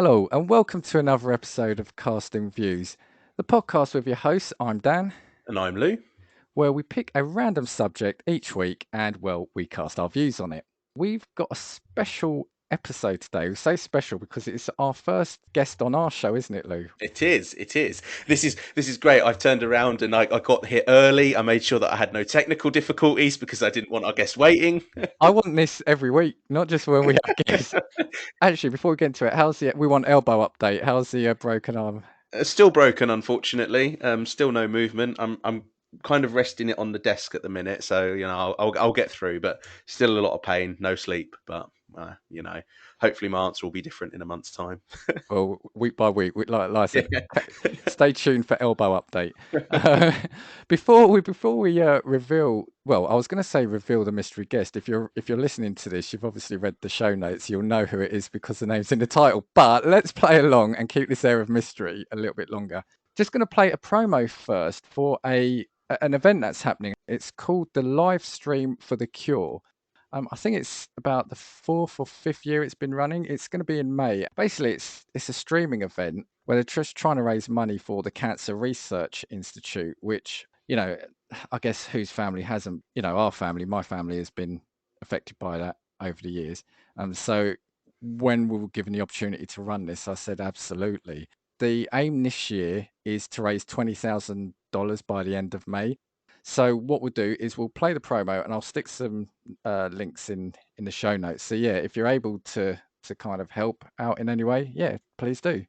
Hello, and welcome to another episode of Casting Views, the podcast with your hosts. I'm Dan, And I'm Lou. where we pick a random subject each week and, well, we cast our views on it. We've got a special episode today. We say special because it's our first guest on our show, isn't it, Lou? It is. This is great. I've turned around and I got here early. I made sure that I had no technical difficulties because I didn't want our guests waiting. I want this every week, not just when we have guests. Actually, before we get into it, we want elbow update. How's the broken arm? Still broken, unfortunately. Still no movement. I'm kind of resting it on the desk at the minute, so I'll get through. But still a lot of pain, no sleep. But hopefully my answer will be different in a month's time. Well, week by week, like I said, Yeah. stay tuned for elbow update. Uh, before we reveal, well, I was going to say reveal the mystery guest. If you're listening to this, you've obviously read the show notes. You'll know who it is because the name's in the title. But let's play along and keep this air of mystery a little bit longer. Just going to play a promo first for an event that's happening. It's called the Live Stream for the Cure. I think it's about the fourth or fifth year it's been running. It's going to be in May. Basically, it's a streaming event where they're just trying to raise money for the Cancer Research Institute, which, I guess whose family hasn't, our family, my family has been affected by that over the years. So when we were given the opportunity to run this, I said absolutely. The aim this year is to raise $20,000 by the end of May. So what we'll do is we'll play the promo, and I'll stick some links in the show notes. So yeah, if you're able to kind of help out in any way, yeah, please do.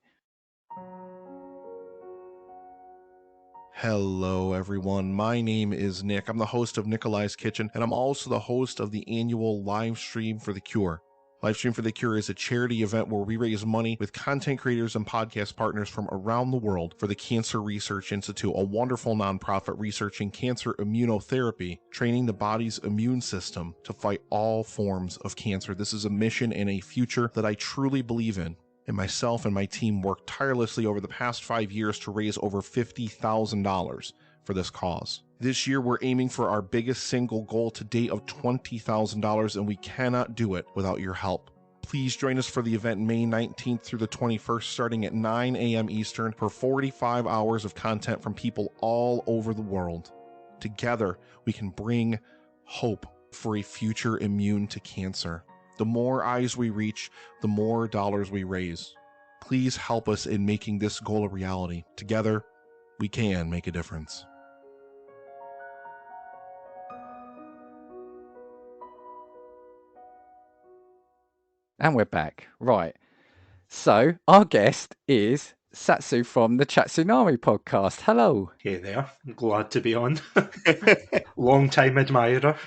Hello, everyone. My name is Nick. I'm the host of Nikolai's Kitchen, and I'm also the host of the annual Live Stream for the Cure. Live Stream for the Cure is a charity event where we raise money with content creators and podcast partners from around the world for the Cancer Research Institute, a wonderful nonprofit researching cancer immunotherapy, training the body's immune system to fight all forms of cancer. This is a mission and a future that I truly believe in. And myself and my team worked tirelessly over the past 5 years to raise over $50,000 for this cause. This year, we're aiming for our biggest single goal to date of $20,000, and we cannot do it without your help. Please join us for the event May 19th through the 21st, starting at 9 a.m. Eastern, for 45 hours of content from people all over the world. Together, we can bring hope for a future immune to cancer. The more eyes we reach, the more dollars we raise. Please help us in making this goal a reality. Together, we can make a difference. And we're back. Right. So our guest is Satsu from the Chatsunami podcast. Hello. Hey there, glad to be on. Long time admirer.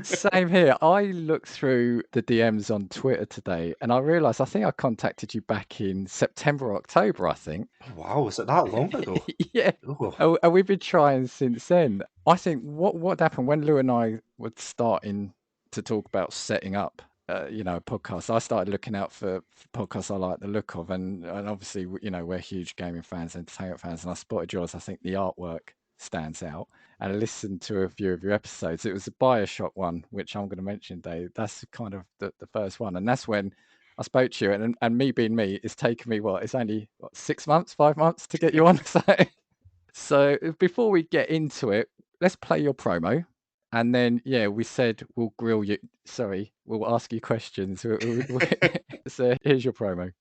Same here. I looked through the DMs on Twitter today and I realized I think I contacted you back in September, October, I think. Wow, was it that long ago? Yeah. Oh. And we've been trying since then. I think what happened when Lou and I were starting to talk about setting up a podcast, I started looking out for podcasts I like the look of, and obviously, we're huge gaming fans, entertainment fans, and I spotted yours. I think the artwork stands out, and I listened to a few of your episodes. It was a Bioshock one, which I'm going to mention, Dave. That's kind of the first one, and that's when I spoke to you, and me being me, it's taken me it's only 6 months, 5 months to get you on. So before we get into it, let's play your promo. And then, we said we'll grill you. Sorry, we'll ask you questions. So here's your promo.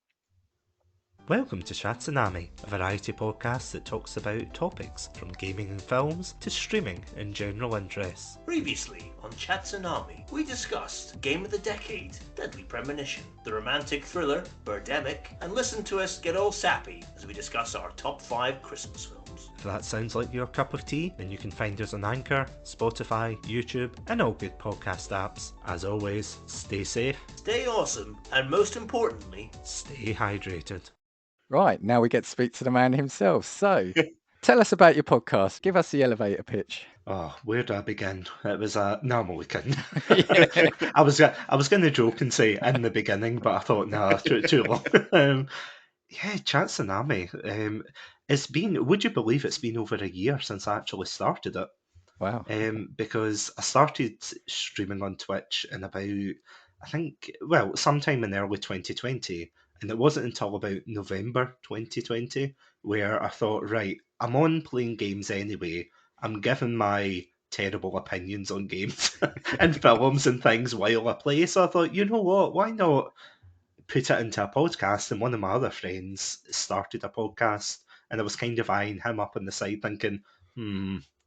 Welcome to Chatsunami, a variety podcast that talks about topics from gaming and films to streaming and general interests. Previously on Chatsunami, we discussed Game of the Decade, Deadly Premonition, the romantic thriller Birdemic, and listen to us get all sappy as we discuss our top 5 Christmas films. If that sounds like your cup of tea, then you can find us on Anchor, Spotify, YouTube, and all good podcast apps. As always, stay safe, Stay awesome, and most importantly, stay hydrated. Right, now we get to speak to the man himself. So tell us about your podcast. Give us the elevator pitch. Oh, where do I begin? It was a normal weekend. Yeah. I was going to joke and say in the beginning, but I thought, no, too long. Chatsunami. It's been, would you believe it's been over a year since I actually started it? Wow. Because I started streaming on Twitch in about, I think, sometime in early 2020. And it wasn't until about November 2020 where I thought, right, I'm on playing games anyway. I'm giving my terrible opinions on games and films and things while I play. So I thought, you know what? Why not put it into a podcast? And one of my other friends started a podcast, and I was kind of eyeing him up on the side, thinking,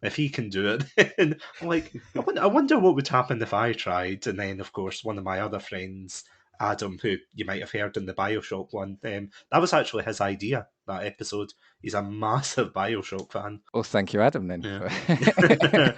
if he can do it, and I'm like, I wonder what would happen if I tried. And then, of course, one of my other friends, Adam, who you might have heard in the Bioshock one, that was actually his idea. That episode. He's a massive Bioshock fan. Well, thank you, Adam, then. Yeah.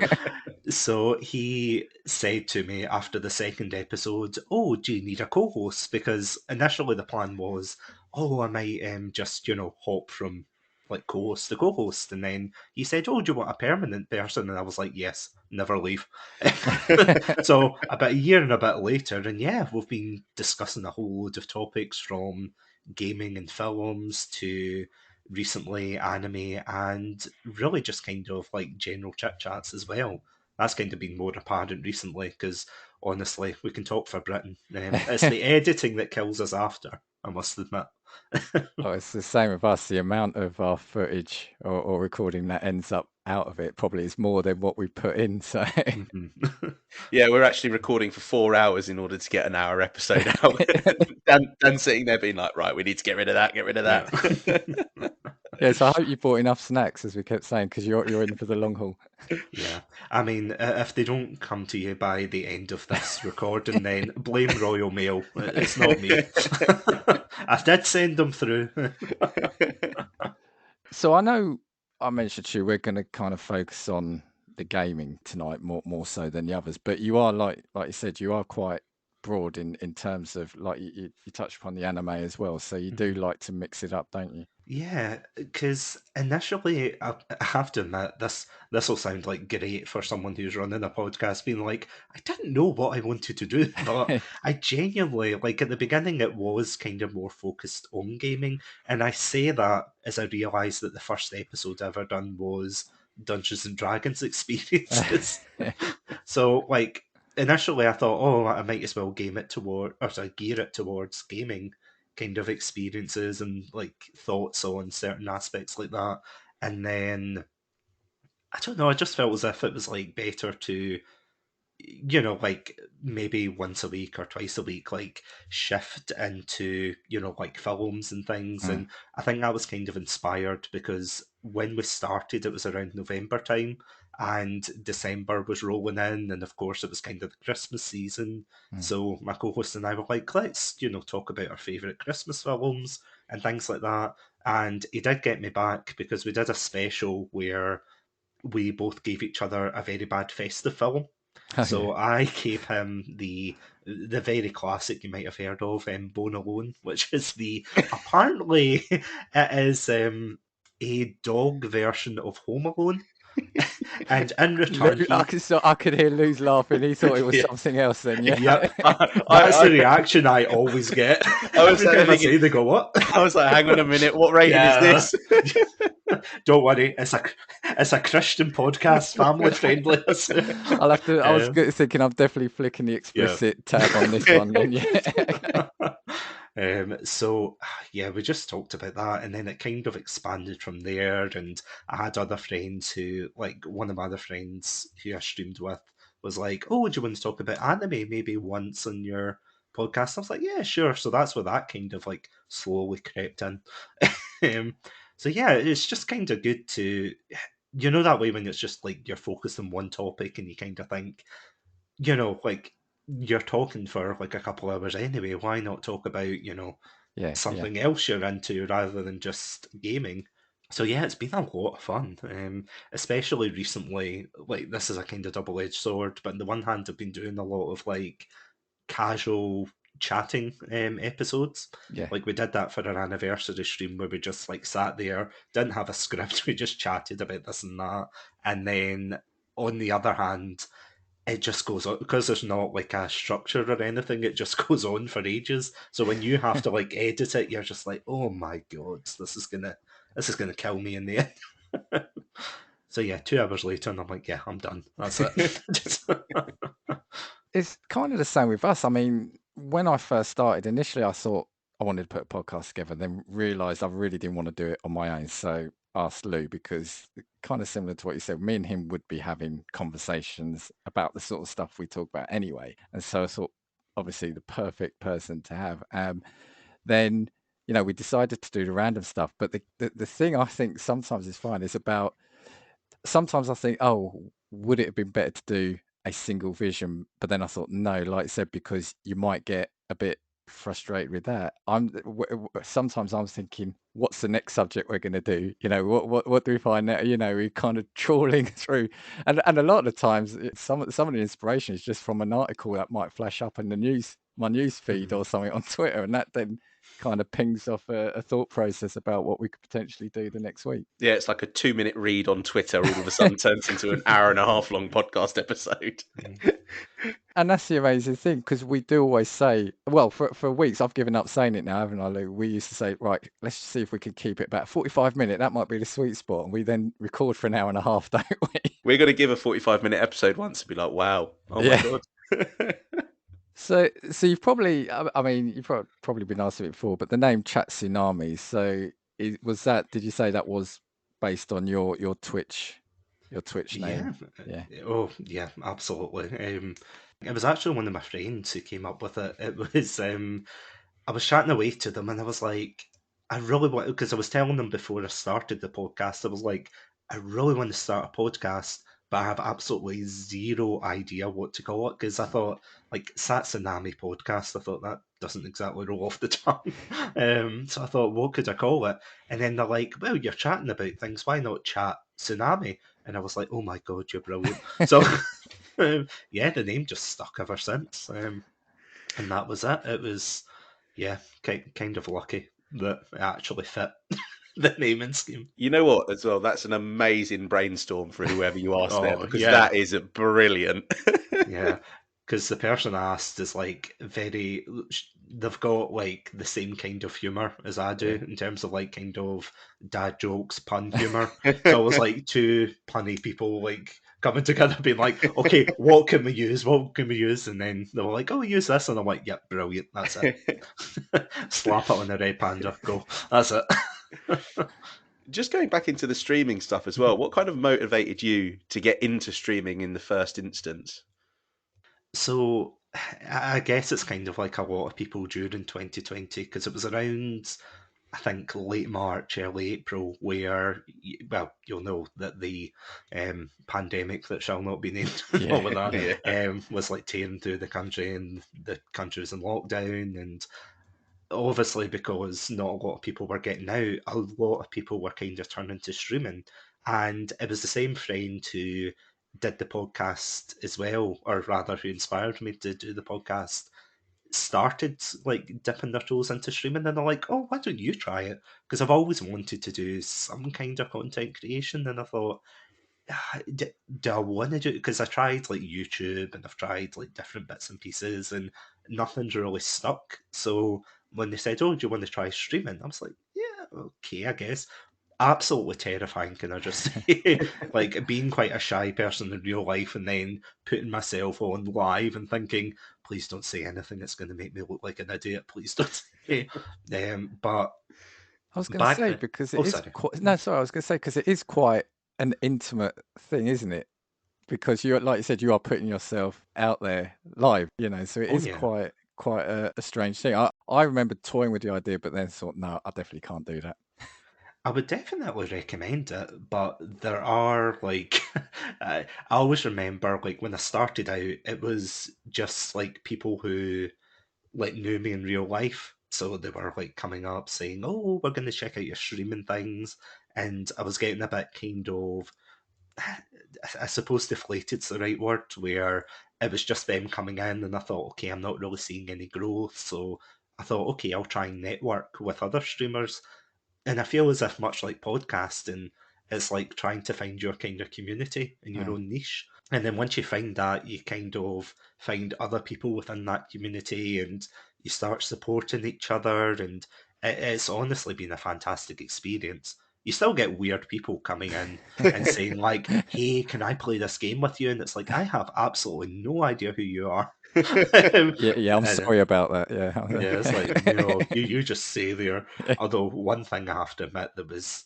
So he said to me after the second episode, "Oh, do you need a co-host?" Because initially the plan was, "Oh, I might just hop from like co-host to co-host," and then he said, "Oh, do you want a permanent person?" And I was like, "Yes, never leave." So about a year and a bit later, and yeah, we've been discussing a whole load of topics from gaming and films to recently anime and really just kind of like general chit chats as well. That's kind of been more apparent recently because honestly, we can talk for Britain. It's the editing that kills us after, I must admit. Oh, it's the same with us. The amount of our footage or recording that ends up out of it probably is more than what we put in. So Yeah, we're actually recording for 4 hours in order to get an hour episode out. Dan sitting there being like, right, we need to get rid of that, get rid of that. yeah, so I hope you bought enough snacks, as we kept saying, because you're in for the long haul. Yeah, I mean, if they don't come to you by the end of this recording, then blame Royal Mail. It's not me. I did send them through. So I know I mentioned to you we're going to kind of focus on the gaming tonight more so than the others, but you are like you said, you are quite broad in terms of like you touched upon the anime as well, so you do like to mix it up, don't you? Yeah, because initially, I have to admit, this will sound like great for someone who's running a podcast, being like, I didn't know what I wanted to do, but I genuinely, like at the beginning, it was kind of more focused on gaming, and I say that as I realised that the first episode I ever done was Dungeons and Dragons experiences. So, like, initially I thought, oh, I might as well gear it towards gaming kind of experiences and like thoughts on certain aspects like that. And then I don't know, I just felt as if it was like better to like maybe once a week or twice a week, like shift into, like films and things. Mm. And I think that was kind of inspired because when we started, it was around November time and December was rolling in. And of course, it was kind of the Christmas season. So my co host and I were like, let's, talk about our favourite Christmas films and things like that. And he did get me back because we did a special where we both gave each other a very bad festive film. Oh, So yeah. I gave him the very classic you might have heard of, Bone Alone, which is apparently it is a dog version of Home Alone. And in return, I could hear Lou's laughing. He thought it was Yeah. something else. Then, yeah. Yep, that's the reaction I always get. Every time I say, they go, "What?" I was like, hang on a minute, what rating is this? Don't worry, it's a Christian podcast, family friendly. I'll have to. I was thinking I'm definitely flicking the explicit tab on this one. Then, yeah. So yeah, we just talked about that, and then it kind of expanded from there. And I had other friends who, like one of my other friends who I streamed with, was like, "Oh, do you want to talk about anime maybe once on your podcast?" I was like, "Yeah, sure." So that's where that kind of like slowly crept in. So yeah, it's just kind of good to, that way when it's just like you're focused on one topic and you kind of think, like you're talking for like a couple hours anyway. Why not talk about, something else you're into rather than just gaming? So yeah, it's been a lot of fun, especially recently. Like this is a kind of double-edged sword, but on the one hand, I've been doing a lot of like casual chatting episodes. Yeah. Like we did that for our anniversary stream where we just like sat there, didn't have a script, we just chatted about this and that. And then on the other hand, it just goes on because there's not like a structure or anything, it just goes on for ages. So when you have to like edit it, you're just like, oh my god, this is gonna kill me in the end. So yeah, 2 hours later and I'm like, yeah, I'm done. That's it. It's kind of the same with us. I mean, when I first started, initially I thought I wanted to put a podcast together, then realised I really didn't want to do it on my own. So asked Lou, because kind of similar to what you said, me and him would be having conversations about the sort of stuff we talk about anyway. And so I thought, obviously, the perfect person to have. Then, we decided to do the random stuff. But the thing I think sometimes is fine is about, sometimes I think, oh, would it have been better to do a single vision? But then I thought, no, like I said, because you might get a bit frustrated with that. Sometimes I'm thinking, what's the next subject we're going to do? What do we find now? We're kind of trawling through, and a lot of the times, some of the inspiration is just from an article that might flash up in my news feed or something on Twitter, and that then kind of pings off a thought process about what we could potentially do the next week. Yeah, it's like a 2-minute read on Twitter all of a sudden turns into an hour and a half long podcast episode. And that's the amazing thing, because we do always say, well, for weeks, I've given up saying it now, haven't I, Lou? We used to say, right, let's see if we can keep it about 45 minutes. That might be the sweet spot. And we then record for an hour and a half, don't we? We're going to give a 45-minute episode once and be like, wow, oh my God. So you've probably, I mean, you've probably been asked it before, but the name Chatsunami, so did you say that was based on your Twitch name? Yeah. Oh, yeah, absolutely. It was actually one of my friends who came up with it. It was, I was chatting away to them and I was like, I really want, because I was telling them before I started the podcast, I was like, I really want to start a podcast, but I have absolutely zero idea what to call it, because I thought, like, Satsunami podcast, I thought that doesn't exactly roll off the tongue. So I thought, what could I call it? And then they're like, well, you're chatting about things, why not chat tsunami? And I was like, oh my God, you're brilliant. So, yeah, the name just stuck ever since. And that was it. It was, yeah, kind of lucky that it actually fit the naming scheme. You know what, as well, that's an amazing brainstorm for whoever you asked there, because yeah. that is brilliant. Yeah, because the person asked is like they've got like the same kind of humour as I do in terms of like kind of dad jokes, pun humour. So it was like two punny people like coming together being like, okay, what can we use? What can we use? And then they were like, oh, use this. And I'm like, yep, brilliant. That's it. Slap it on the red panda. Go. That's it. Just going back into the streaming stuff as well, what kind of motivated you to get into streaming in the first instance? So I guess it's kind of like a lot of people during 2020, because it was around, I think, late March, early April, where, well, you'll know that the pandemic that shall not be named over that was like tearing through the country, and the country was in lockdown. And obviously, because not a lot of people were getting out, a lot of people were kind of turning to streaming. And it was the same friend who did the podcast as well, or rather, who inspired me to do the podcast, started like dipping their toes into streaming, and they're like, oh, why don't you try it? Because I've always wanted to do some kind of content creation, and I thought, do I want to do it? Because I tried like YouTube and I've tried like different bits and pieces, and nothing's really stuck. So when they said, oh, do you want to try streaming? I was like, yeah, okay, I guess. Absolutely terrifying, can I just say? Like being quite a shy person in real life, and then putting myself on live and thinking, please don't say anything that's going to make me look like an idiot. Please don't say. But I was going to back say, then, because oh, it is sorry. quite, no, sorry, I was going to say, because it is quite an intimate thing, isn't it? Because you're, like you said, you are putting yourself out there live, so it Oh is yeah. quite a strange thing. I remember toying with the idea, but then thought, no, I definitely can't do that. I would definitely recommend it, but there are like I always remember like when I started out, it was just like people who like knew me in real life. So they were like coming up saying, oh, we're going to check out your streaming things. And I was getting a bit kind of, I suppose deflated's the right word, where it was just them coming in, and I thought, okay, I'm not really seeing any growth. So I thought, okay, I'll try and network with other streamers. And I feel as if, much like podcasting, it's like trying to find your kind of community in your own niche. And then once you find that, you kind of find other people within that community, and you start supporting each other. And it's honestly been a fantastic experience. You still get weird people coming in and saying, like, hey, can I play this game with you? And it's like, I have absolutely no idea who you are. Yeah, I'm And sorry about that. yeah, it's like, no, you just stay there. Yeah. Although one thing I have to admit that was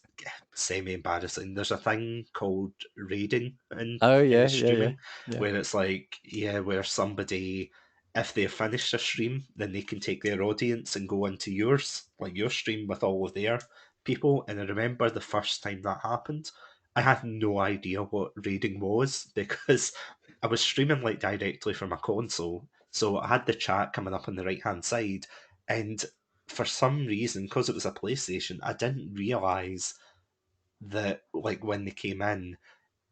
semi-embarrassing, there's a thing called raiding in Oh yeah, yeah, yeah, streaming, yeah. where it's like, yeah, where somebody, if they've finished a stream, then they can take their audience and go into yours, like your stream with all of their people. And I remember the first time that happened, I had no idea what raiding was because I was streaming like directly from a console, so I had the chat coming up on the right hand side, and for some reason, because it was a PlayStation, I didn't realise that like when they came in,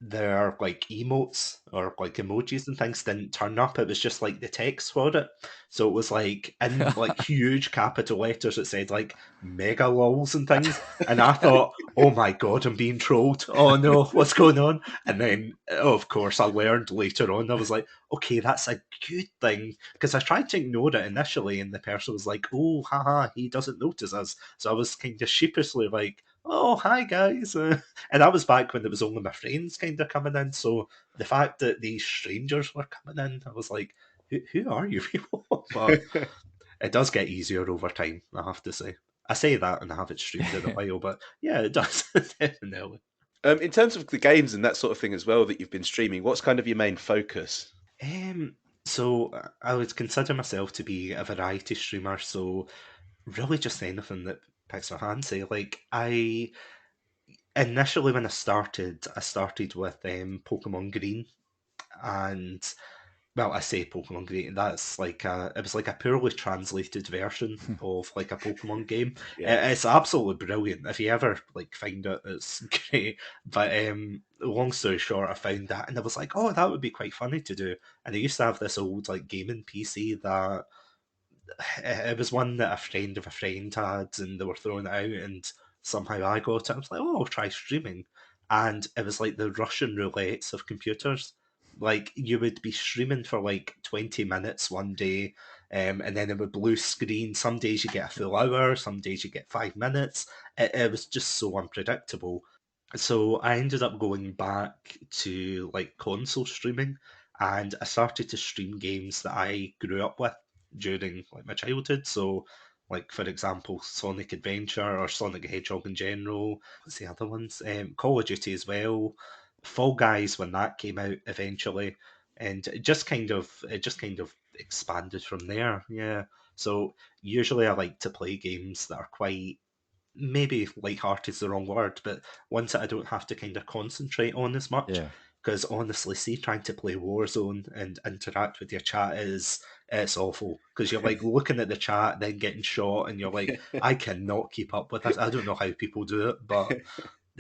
their like emotes or like emojis and things didn't turn up. It was just like the text for it. So it was like in like huge capital letters it said like mega lols and things. And I thought, oh my god, I'm being trolled. Oh no, what's going on? And then of course I learned later on, I was like, okay, that's a good thing. Because I tried to ignore it initially and the person was like, oh haha, he doesn't notice us. So I was kind of sheepishly like, oh hi guys. And that was back when there was only my friends kind of coming in. So the fact that these strangers were coming in, I was like, who are you people? But it does get easier over time, I have to say. I say that and I haven't streamed in a while, but yeah, it does, definitely. In terms of the games and that sort of thing as well that you've been streaming, what's kind of your main focus? Um, so I would consider myself to be a variety streamer, so really just anything that picks my fancy. Like I initially when I started with Pokemon Green, and well, I say Pokemon Green. That's like it was like a poorly translated version of like a Pokemon game. Yeah. It's absolutely brilliant. If you ever like find it, it's great. But long story short, I found that and I was like, oh, that would be quite funny to do. And I used to have this old like gaming PC that it was one that a friend of a friend had, and they were throwing it out, and somehow I got it. I was like, oh, I'll try streaming, and it was like the Russian roulettes of computers. Like you would be streaming for like 20 minutes one day, and then it would blue screen. Some days you get a full hour, some days you get 5 minutes. It was just so unpredictable. So I ended up going back to like console streaming, and I started to stream games that I grew up with during like my childhood. So, like for example, Sonic Adventure or Sonic the Hedgehog in general. What's the other ones? Call of Duty as well. Fall Guys when that came out eventually, and it just kind of expanded from there. Yeah. So usually I like to play games that are quite maybe light-hearted is the wrong word, but ones that I don't have to kind of concentrate on as much. Yeah. Because honestly, see, trying to play Warzone and interact with your chat it's awful. Because you're like looking at the chat, then getting shot, and you're like, I cannot keep up with this. I don't know how people do it, but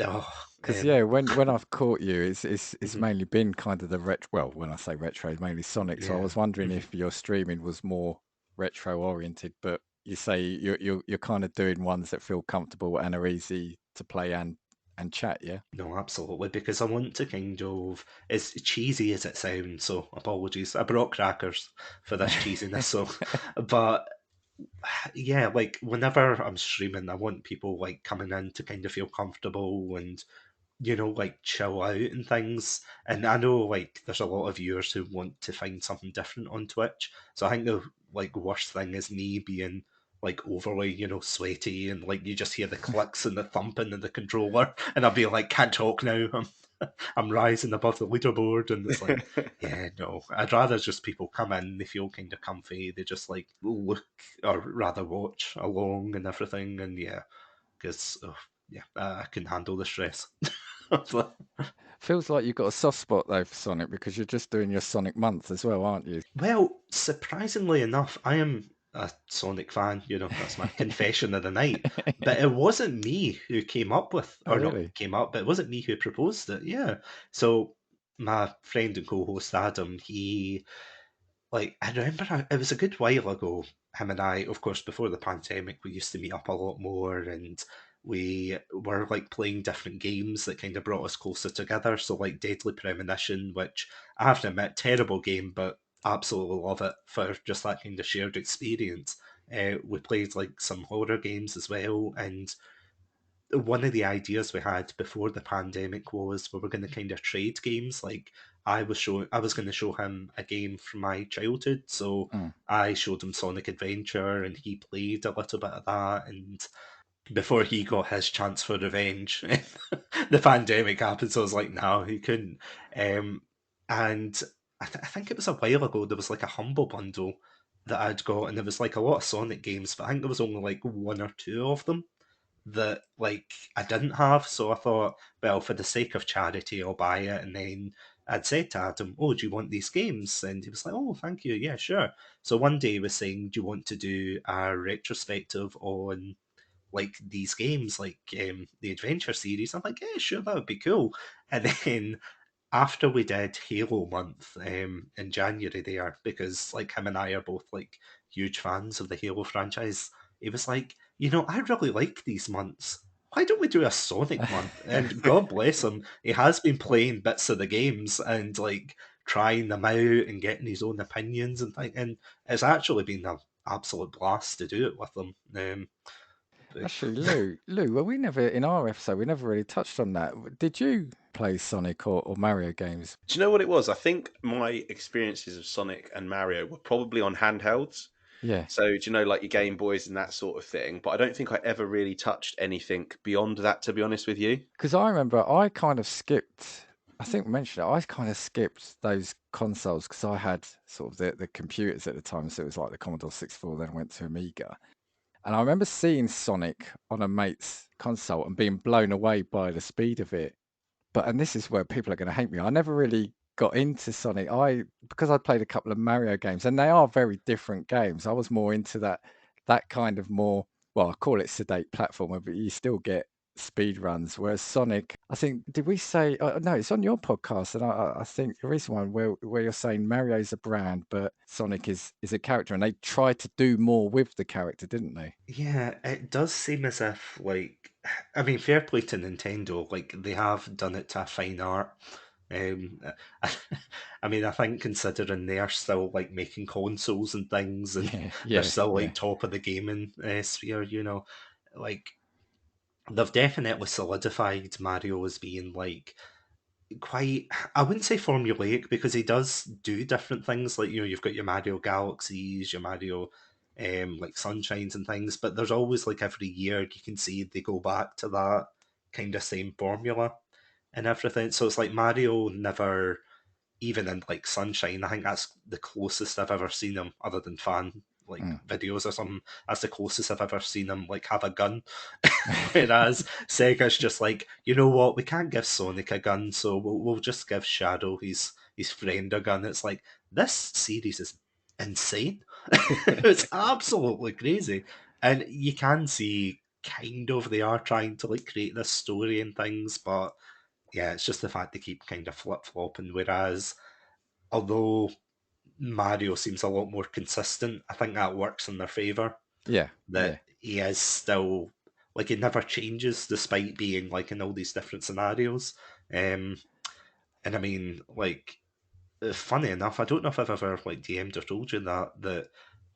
oh, Because yeah, when I've caught you, it's mhm, mainly been kind of the retro. Well, when I say retro, it's mainly Sonic. So I yeah. was wondering Mhm. if your streaming was more retro oriented, but you say you're kind of doing ones that feel comfortable and are easy to play and chat. Yeah. No, absolutely, because I want to kind of, as cheesy as it sounds, so apologies. I brought crackers for this cheesiness, so, but yeah, like whenever I'm streaming, I want people like coming in to kind of feel comfortable and like chill out and things. And I know like there's a lot of viewers who want to find something different on Twitch. So I think the like worst thing is me being like overly, sweaty and like you just hear the clicks and the thumping and the controller and I'll be like, can't talk now. I'm rising above the leaderboard and it's like, yeah, no. I'd rather just people come in, they feel kind of comfy, they just like look or rather watch along and everything and yeah, because yeah, I can handle the stress. Feels like you've got a soft spot though for Sonic because you're just doing your Sonic month as well, aren't you? Well, surprisingly enough, I am a Sonic fan. That's my confession of the night. But it wasn't me who came up with, Oh, or not really? came up, but it wasn't me who proposed it. Yeah. So my friend and co-host Adam, like I remember it was a good while ago. Him and I, of course, before the pandemic, we used to meet up a lot more, and we were like playing different games that kind of brought us closer together. So like Deadly Premonition, which I have to admit, terrible game, but absolutely love it for just that kind of shared experience. We played like some horror games as well, and one of the ideas we had before the pandemic was we were going to kind of trade games. Like I was going to show him a game from my childhood, so Mm. I showed him Sonic Adventure, and he played a little bit of that. And before he got his chance for revenge, the pandemic happened. So I was like, no, he couldn't. And I think it was a while ago. There was like a humble bundle that I'd got, and there was like a lot of Sonic games, but I think there was only like one or two of them that like I didn't have. So I thought, well, for the sake of charity, I'll buy it. And then I'd said to Adam, "Oh, do you want these games?" And he was like, "Oh, thank you. Yeah, sure." So one day he was saying, "Do you want to do a retrospective on like these games, like the Adventure series?" I'm like, "Yeah, sure, that would be cool." And then after we did Halo month in January there, because like him and I are both like huge fans of the Halo franchise, he was like, I really like these months. Why don't we do a Sonic month? And God bless him, he has been playing bits of the games and like trying them out and getting his own opinions and things. And it's actually been an absolute blast to do it with him. Actually, Lou, well, we never, in our episode, we never really touched on that. Did you play Sonic or Mario games? Do you know what it was? I think my experiences of Sonic and Mario were probably on handhelds. Yeah, So, do you know, like your Game Boys and that sort of thing? But I don't think I ever really touched anything beyond that, to be honest with you. because I remember I kind of skipped, I think we mentioned it, I kind of skipped those consoles because I had sort of the computers at the time. So it was like the Commodore 64, then I went to Amiga. And I remember seeing Sonic on a mate's console and being blown away by the speed of it. And this is where people are going to hate me. I never really got into Sonic. Because I played a couple of Mario games, and they are very different games. I was more into that kind of more, well, I call it sedate platformer, but you still get speed runs. Whereas Sonic, I think, did we say? No, it's on your podcast, and I think the recent one where you're saying Mario's a brand, but Sonic is a character, and they tried to do more with the character, didn't they? Yeah, it does seem as if, like, I mean, fair play to Nintendo, like, they have done it to a fine art. Um, I mean, I think considering they're still, like, making consoles and things, and Yeah, they're yeah, still, yeah. like, top of the gaming sphere, like, they've definitely solidified Mario as being, like, quite, I wouldn't say formulaic because he does do different things. Like, you've got your Mario Galaxies, your Mario like Sunshines and things, but there's always like every year you can see they go back to that kind of same formula and everything. So it's like Mario never, even in like Sunshine, I think that's the closest I've ever seen him, other than fan like Mm. videos or something. That's the closest I've ever seen him like have a gun. Whereas Sega's just like, you know what, we can't give Sonic a gun, so we'll just give Shadow his friend a gun. It's like this series is insane. It's absolutely crazy, and you can see kind of they are trying to like create this story and things, but yeah, it's just the fact they keep kind of flip flopping. Whereas, although Mario seems a lot more consistent, I think that works in their favor. Yeah, That yeah. he is still like it never changes despite being like in all these different scenarios. Um, and I mean, like, funny enough, I don't know if I've ever like DM'd or told you that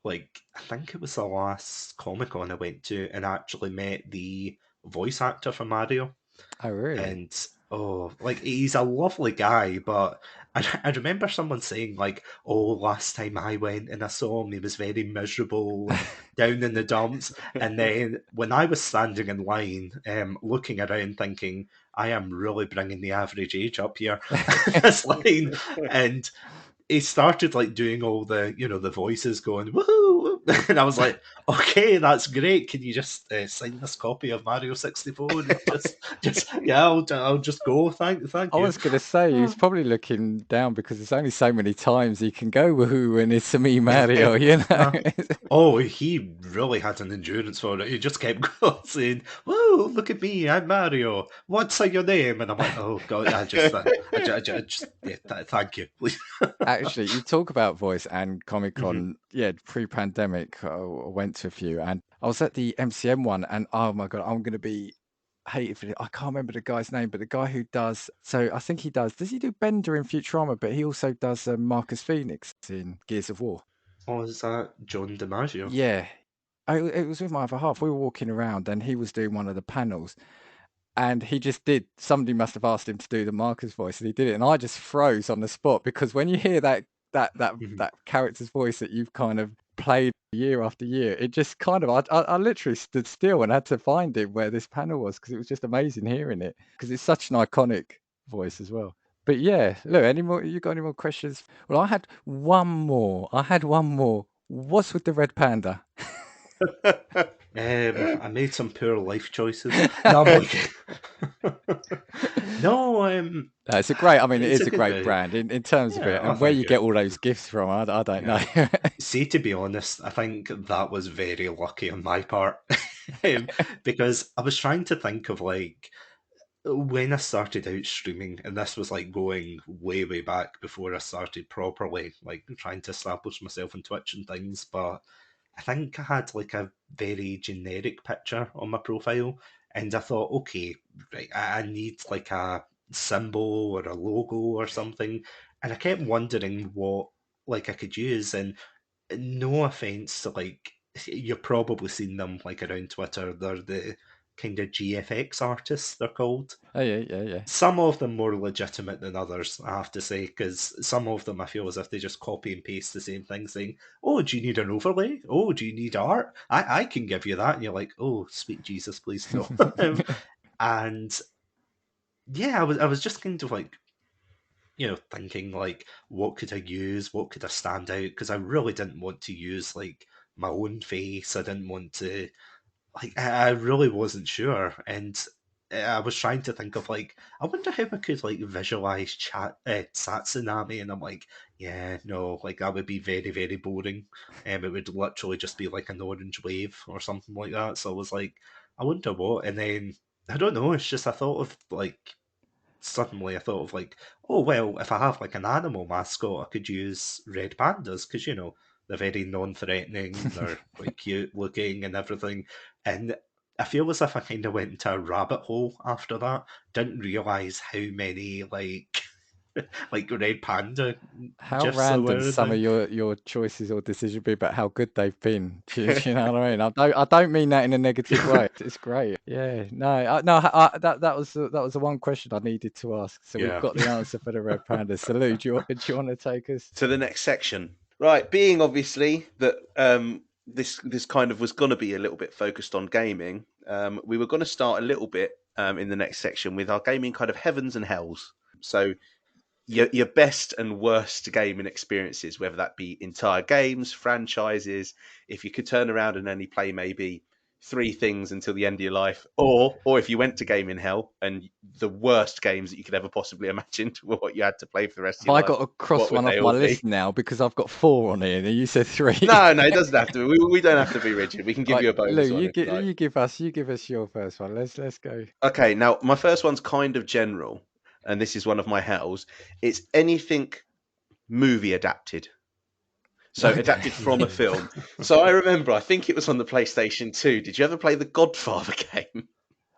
like I think it was the last Comic Con I went to and actually met the voice actor for Mario. Oh, really? And oh, like he's a lovely guy, but I remember someone saying like, "Oh, last time I went and I saw him, he was very miserable and down in the dumps." And then when I was standing in line, looking around, thinking, "I am really bringing the average age up here." This line, and he started like doing all the the voices going woohoo, and I was like, okay, that's great. Can you just sign this copy of Mario 64? And just yeah, I'll just go. Thank I you. was going to say he's Oh. probably looking down because there's only so many times he can go woohoo and it's a me Mario, you know. Uh, oh, he really had an endurance for it. He just kept going, saying, "Whoa, look at me, I'm Mario. What's your name?" And I'm like, "Oh God, I just yeah, thank you." Actually, you talk about voice and Comic Mhm. Con. Yeah, pre-pandemic, I went to a few, and I was at the MCM one, and oh my God, I'm going to be hated for it. I can't remember the guy's name, but the guy who does. So I think he does. Does he do Bender in Futurama? But he also does Marcus Phoenix in Gears of War. Oh, is that John DiMaggio? Yeah, it was with my other half. We were walking around, and he was doing one of the panels. and he just did. Somebody must have asked him to do the Marcus voice, and he did it. And I just froze on the spot, because when you hear that character's voice that you've kind of played year after year, it just kind of I literally stood still and had to find it where this panel was, because it was just amazing hearing it, because it's such an iconic voice as well. But yeah, look, any more? You got any more questions? Well, I had one more. What's with the red panda? I made some poor life choices. No, I'm like, no, It's a great. I mean, it it's is a a good great way. brand in terms of Yeah, it, I and where thank you you. get all those gifts from. I don't know. See, to be honest, I think that was very lucky on my part. Because I was trying to think of like when I started out streaming, and this was like going way, way back before I started properly, like trying to establish myself on Twitch and things. But I think I had like a very generic picture on my profile, and I thought, okay, right, I need like a symbol or a logo or something, and I kept wondering what like I could use. And no offense to like, you've probably seen them like around Twitter. They're the kind of GFX artists, they're called. Oh yeah. Some of them more legitimate than others, I have to say, because some of them I feel as if they just copy and paste the same thing, saying, "Oh, do you need an overlay? Oh, do you need art? I can give you that." And you're like, "Oh, sweet Jesus, please no." And yeah, I was just kind of like, thinking like, what could I use? What could I stand out? Because I really didn't want to use like my own face. I didn't want to like. I really wasn't sure, and I was trying to think of like, I wonder how I could like visualize Satsunami, and I'm like, yeah, no, like that would be very, very boring. It would literally just be like an orange wave or something like that. So I was like, I wonder what, and then I don't know. It's just I thought of like suddenly I thought of like, oh well, if I have like an animal mascot, I could use red pandas because they're very non-threatening, they're quite cute looking and everything, and I feel as if I kind of went into a rabbit hole after that. Didn't realize how many like like red panda How gifs there random were some now. of your choices or decisions be, but how good they've been. Do you know what I mean? I don't mean that in a negative way. It's great. Yeah, no, no. That was the one question I needed to ask. So we've Yeah. got the answer for the red panda. Salute. Do you want to take us? To the next section. Right, being obviously that this kind of was going to be a little bit focused on gaming, we were going to start a little bit in the next section with our gaming kind of heavens and hells. So your best and worst gaming experiences, whether that be entire games, franchises, if you could turn around and only play maybe 3 things until the end of your life, or if you went to gaming hell and the worst games that you could ever possibly imagine were what you had to play for the rest of Have your I life, got to cross what would one they off my all be? list now, because I've got 4 on here and you said 3? No, it doesn't have to. We don't have to be rigid. We can give Right, you a Lou, bonus one if you like. you give us your first one. Let's go. Okay, now my first one's kind of general, and this is one of my hells. It's anything movie adapted. So Okay. adapted from a film. So I remember, I think it was on the PlayStation 2. Did you ever play the Godfather game?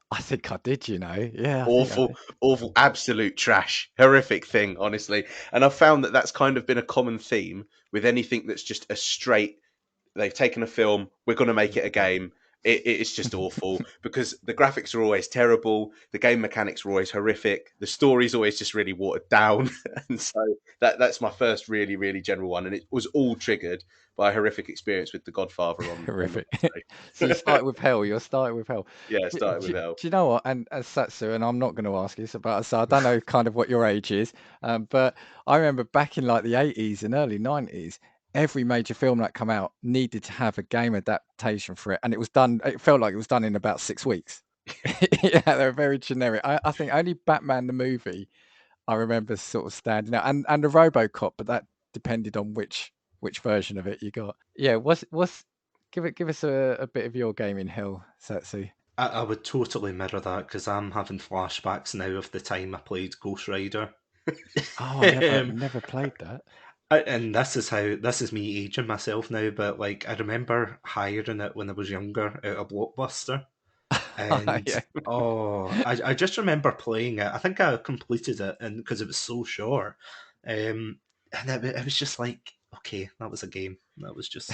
I think I did. Yeah, I think I Awful, did. awful, absolute trash, horrific thing, honestly. And I've found that that's kind of been a common theme with anything that's just a straight. They've taken a film, we're going to make it a game. It's just awful because the graphics are always terrible, the game mechanics are always horrific, the story's always just really watered down, and so that's my first really really general one, and it was all triggered by a horrific experience with The Godfather on the Horrific. So you PlayStation. started with hell. You're starting with hell. Yeah, Do, started with do hell. you know what? And as Satsu, and I'm not going to ask you this about, so I don't know kind of what your age is, but I remember back in like the 80s and early 90s, every major film that come out needed to have a game adaptation for it, and it was done. It felt like it was done in about 6 weeks. Yeah, they're very generic. I think only Batman the movie I remember sort of standing out, and the RoboCop, but that depended on which version of it you got. Yeah, what's give us a bit of your gaming hell, Satsu. I would totally mirror that because I'm having flashbacks now of the time I played Ghost Rider. Oh, I never Um, never played that. and this is me aging myself now, but like I remember hiring it when I was younger out of Blockbuster, and Yeah. I just remember playing it. I think I completed it, and because it was so short, and it was just like okay, that was a game. That was just,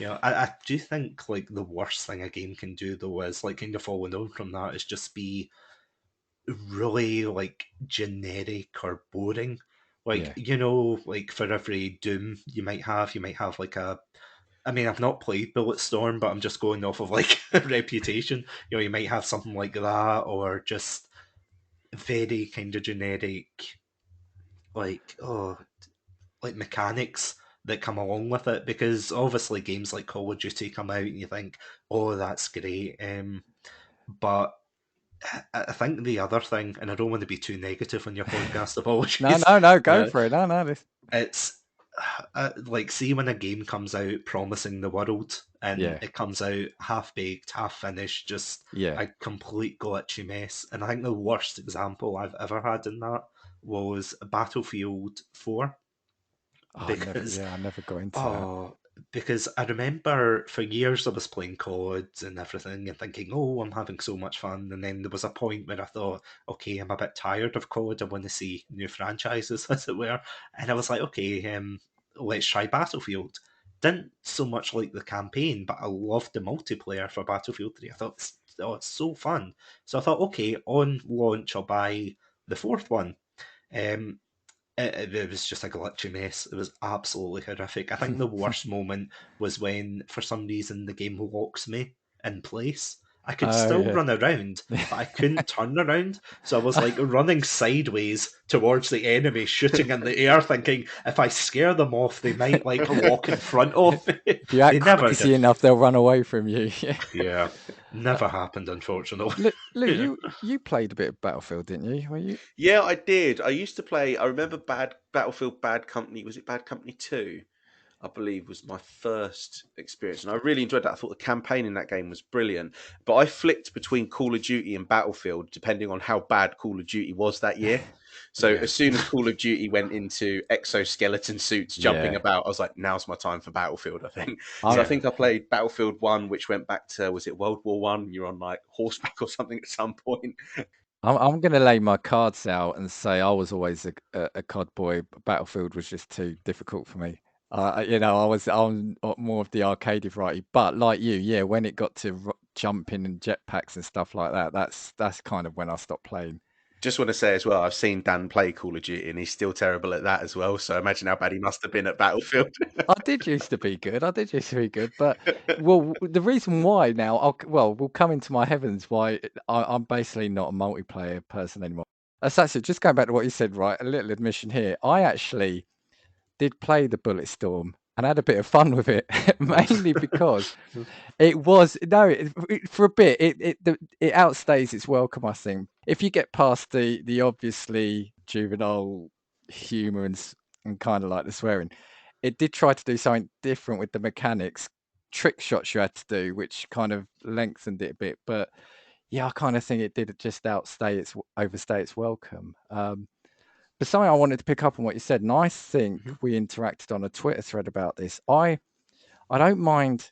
I do think like the worst thing a game can do though is like kind of following on from that is just be really like generic or boring. Like, Yeah. like for every Doom you might have like a. I mean, I've not played Bulletstorm, but I'm just going off of like reputation. You might have something like that, or just very kind of generic, like like mechanics that come along with it. Because obviously, games like Call of Duty come out, and you think, "Oh, that's great," but I think the other thing, and I don't want to be too negative on your podcast, No, apologies. no, no, go Uh, for it. No, no, this. it's like, see when a game comes out promising the world and Yeah, it comes out half baked, half finished, just yeah. a complete glitchy mess. And I think the worst example I've ever had in that was Battlefield 4 Oh, because I never got into that. oh, because I remember for years I was playing COD and everything and thinking, oh, I'm having so much fun. And then there was a point where I thought, okay, I'm a bit tired of COD. I want to see new franchises, as it were. And I was like, okay, let's try Battlefield. Didn't so much like the campaign, but I loved the multiplayer for Battlefield 3. I thought, it's so fun. So I thought, okay, on launch, I'll buy the fourth one. Um, it was just a glitchy mess. It was absolutely horrific. I think the worst moment was when, for some reason, the game locks me in place. I could Oh, still yeah. run around, but I couldn't turn around. So I was like running sideways towards the enemy, shooting in the air, thinking if I scare them off, they might like walk in front of me. If you act They never crazy did. enough, they'll run away from you. Yeah. Yeah, never happened, unfortunately. Lou, you played a bit of Battlefield, didn't you? Were you? Yeah, I did. I used to play. I remember Battlefield Bad Company. Was it Bad Company 2? I believe was my first experience, and I really enjoyed that. I thought the campaign in that game was brilliant. But I flicked between Call of Duty and Battlefield depending on how bad Call of Duty was that year. So Yeah. as soon as Call of Duty went into exoskeleton suits jumping Yeah. about, I was like, "Now's my time for Battlefield." I think. So I I'm, Yeah. think I played Battlefield 1, which went back to, was it World War One? You're on like horseback or something at some point. I'm going to lay my cards out and say I was always a COD boy. But Battlefield was just too difficult for me. I'm more of the arcade variety. But like you, yeah, when it got to jumping and jetpacks and stuff like that, that's kind of when I stopped playing. Just want to say as well, I've seen Dan play Call of Duty, and he's still terrible at that as well. So imagine how bad he must have been at Battlefield. I did used to be good. I did used to be good, but well, the reason why now, we'll come into my heavens why I'm basically not a multiplayer person anymore. That's actually just going back to what you said, right? A little admission here. I actually did play the Bulletstorm and had a bit of fun with it, mainly because it was no for a bit. It outstays its welcome, I think. If you get past the obviously juvenile humour and kind of like the swearing, it did try to do something different with the mechanics, trick shots you had to do, which kind of lengthened it a bit. But yeah, I kind of think it did just overstay its welcome. But something I wanted to pick up on what you said, and I think Mhm. we interacted on a Twitter thread about this. I don't mind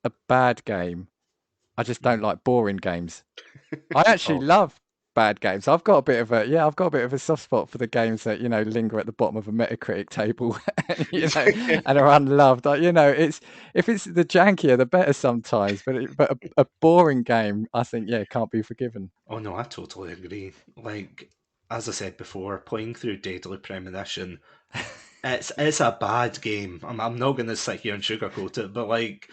a bad game. I just don't like boring games. I actually Oh, love bad games. I've got a bit of a soft spot for the games that, linger at the bottom of a Metacritic table, and are unloved. It's if it's the jankier, the better sometimes. But a boring game, I think, yeah, can't be forgiven. oh no, I totally agree. Like, as I said before, playing through Deadly Premonition, it's a bad game. I'm not going to sit here and sugarcoat it, but like,